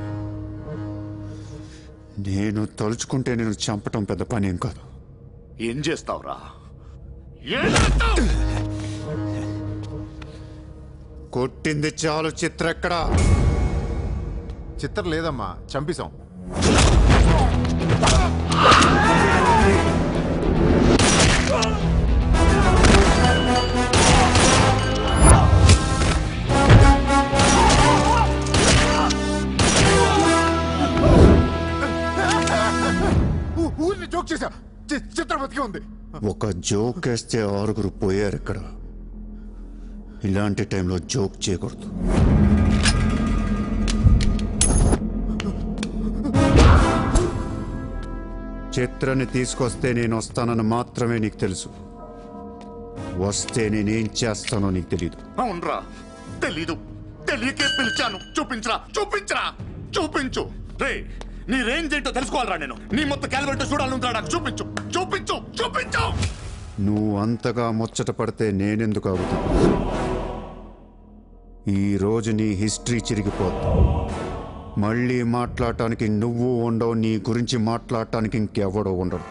నేను తలుచుకుంటే నేను చంపటం పెద్ద పని ఏం కాదు. ఏం చేస్తావురా? కొట్టింది చాలు. చిత్ర ఎక్కడా? చిత్ర లేదమ్మా, చంపేశాం. ఊరిని జోక్ చేశా. చిత్ర బతికే ఉంది. ఒక జోక్ వేస్తే 6 పోయారు ఇక్కడ. ఇలాంటి టైంలో జోక్ చేయకూడదు. చిత్రని తీసుకొస్తే నేను వస్తానని మాత్రమే నీకు తెలుసు. వస్తే నేనేం చేస్తానో నీకు తెలీదు. అవునరా, తెలీదు. తెలియకే పిలిచాను. చూపించరా, చూపించరా, చూపించు. రే, నీ రేంజ్ ఏంటో తెలుసుకోవాలరా నేను. నీ మొత్తం క్యాలిబర్ చూడాలంటా నాకు. చూపించు, చూపించు, చూపించు. నువ్వు అంతగా ముచ్చట పడితే నేనెందుకు అవుతా? ఈరోజు నీ హిస్టరీ చిరిగిపోద్ది. మళ్ళీ మాట్లాడటానికి నువ్వు ఉండవు, నీ గురించి మాట్లాడటానికి ఇంకెవడో ఉండడు.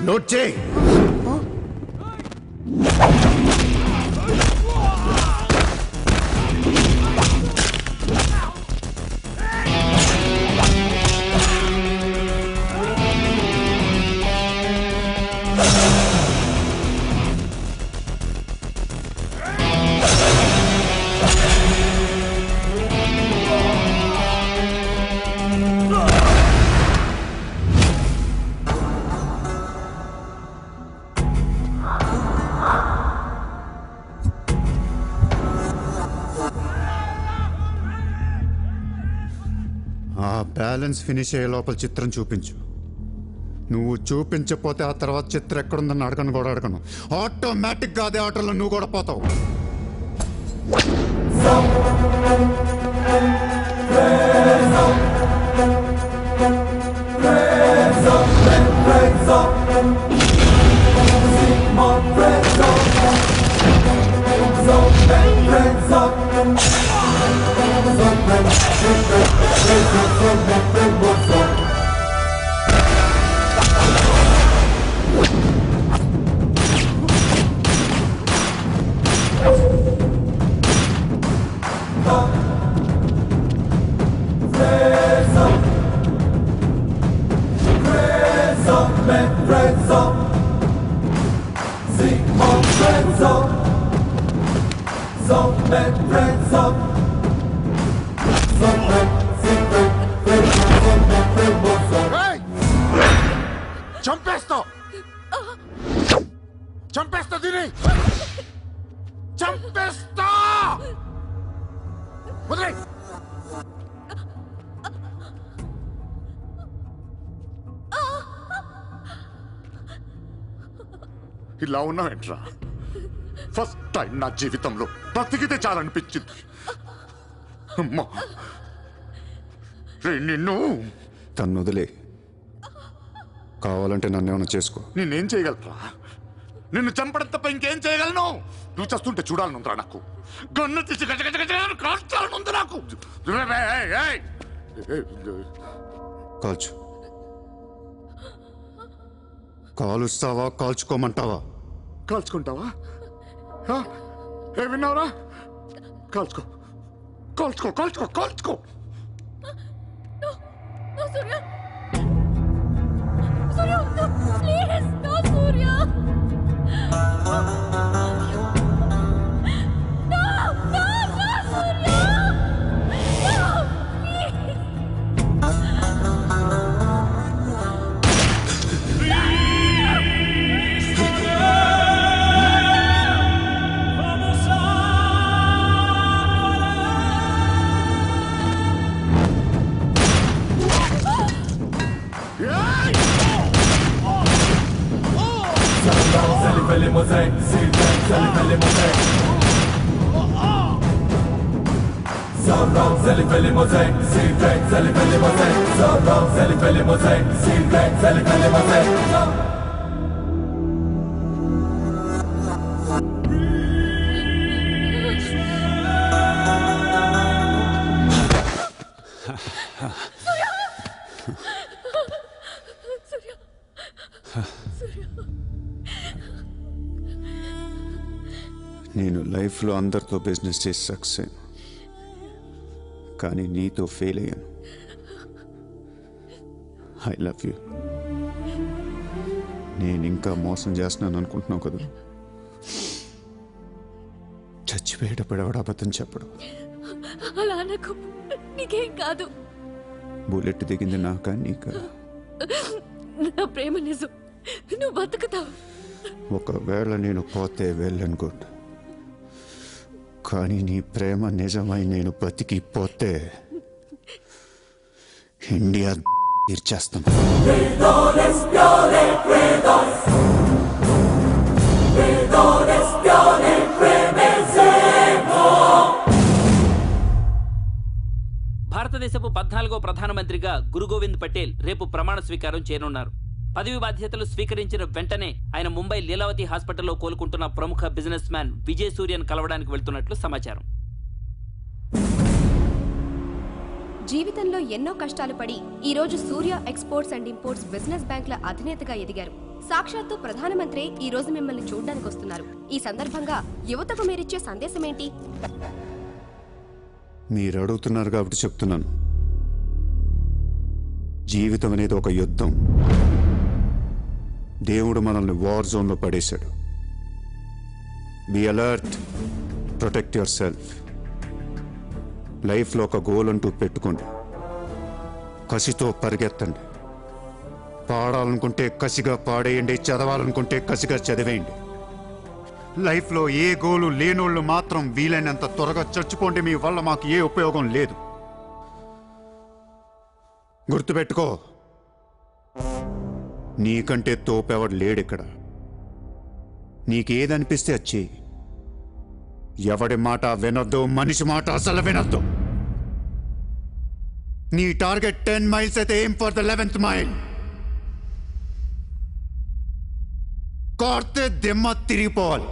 నోట్ చేయి. బ్యాలెన్స్ ఫినిష్ అయ్యే లోపల చిత్రం చూపించు. నువ్వు చూపించకపోతే ఆ తర్వాత చిత్రం ఎక్కడుందని అడగను కూడా అడగను. ఆటోమేటిక్గా అదే ఆటోలో నువ్వు కూడా పోతావు. చంపేస్తావు చంపేస్తా దీని చంపేస్తా వదిలేయ్. ఇలా ఉన్నావేంట్రా? ఫస్ట్ టైం నా జీవితంలో బ్రతికితే చాలనిపించింది. అమ్మా నిన్ను తను వదిలే. కావాలంటే నన్ను ఏమైనా చేసుకో. నేనేం చేయగలరా? నిన్ను చంపడం తప్ప ఇంకేం చేయగలను? నువ్వు చేస్తుంటే చూడాలనుందిరా నాకు. గన్ను తీసి కాల్చాలనుంది నాకు. కాల్చు. కాలుస్తావా కాల్చుకోమంటావా? కాల్చుకుంటావా? ఏ విన్నావురా? కాల్చుకో కాల్చుకో కాల్చుకో కాల్చుకో. సూర్య సూర్య ప్లీజ్ నో సూర్య నేను లైఫ్లో అందరితో బిజినెస్ చేసి సక్సెస్ అయ్యాను, కానీ నీతో ఫెయిల్ అయ్యాను. I love you. నేను ఇంకా మోసం చేస్తున్నాను అనుకుంటున్నావు కదా? చచ్చిపోయేటప్పుడు ఎవడ అబద్ధం చెప్పడు. అలా అనకు, నీకేం కాదు. బుల్లెట్ దిగింది నాకా నీకా? నా ప్రేమ నిజం, నువ్వు బతుకుతావు. ఒకవేళ నేను పోతే వెళ్ళను గుడ్, కానీ నీ ప్రేమ నిజమై నేను బతికిపోతే ఇండియా తీర్చేస్తాను. భారతదేశపు 14వ ప్రధానమంత్రిగా గురు గోవింద్ పటేల్ రేపు ప్రమాణ స్వీకారం చేయనున్నారు. పదవి బాధ్యతలు స్వీకరించిన వెంటనే ఆయన ముంబై లీలావతి హాస్పిటల్లో కోలుకుంటున్న ప్రముఖ బిజినెస్ మ్యాన్ విజయ్ సూర్యను కలవడానికి వెళ్తున్నట్లు సమాచారం. జీవితంలో ఎన్నో కష్టాలు పడి ఈ రోజు సూర్య ఎక్స్పోర్ట్స్ అండ్ ఇంపోర్ట్స్ బిజినెస్ బ్యాంకుల అధినేతగా ఎదిగారు. సాక్షాత్తు ప్రధానమంత్రి ఈ రోజు మిమ్మల్ని చూడడానికి వస్తున్నారు. ఈ సందర్భంగా యువతకు మీరిచ్చే సందేశం ఏంటి? మీరు అడుగుతున్నారు కాబట్టి చెప్తున్నాను. జీవితం అనేది ఒక యుద్ధం. దేవుడు మనల్ని వార్ జోన్లో పడేశాడు. Be alert, protect your self. లైఫ్లో ఒక గోల్ అంటూ పెట్టుకోండి, కసితో పరిగెత్తండి. పాడాలనుకుంటే కసిగా పాడేయండి, చదవాలనుకుంటే కసిగా చదివేయండి. లైఫ్లో ఏ గోలు లేనోళ్ళు మాత్రం వీలైనంత త్వరగా చచ్చిపోండి. మీ వల్ల మాకు ఏ ఉపయోగం లేదు. గుర్తుపెట్టుకో, నీకంటే తోపెవడు లేడిక్కడ. నీకేదనిపిస్తే వచ్చి ఎవడి మాట వినొద్దు, మనిషి మాట అసలు వినొద్దు. నీ టార్గెట్ 10 మైల్స్ అయితే aim for the 11th mile. కార్తే దిమ్మ తిరిగిపోవాలి.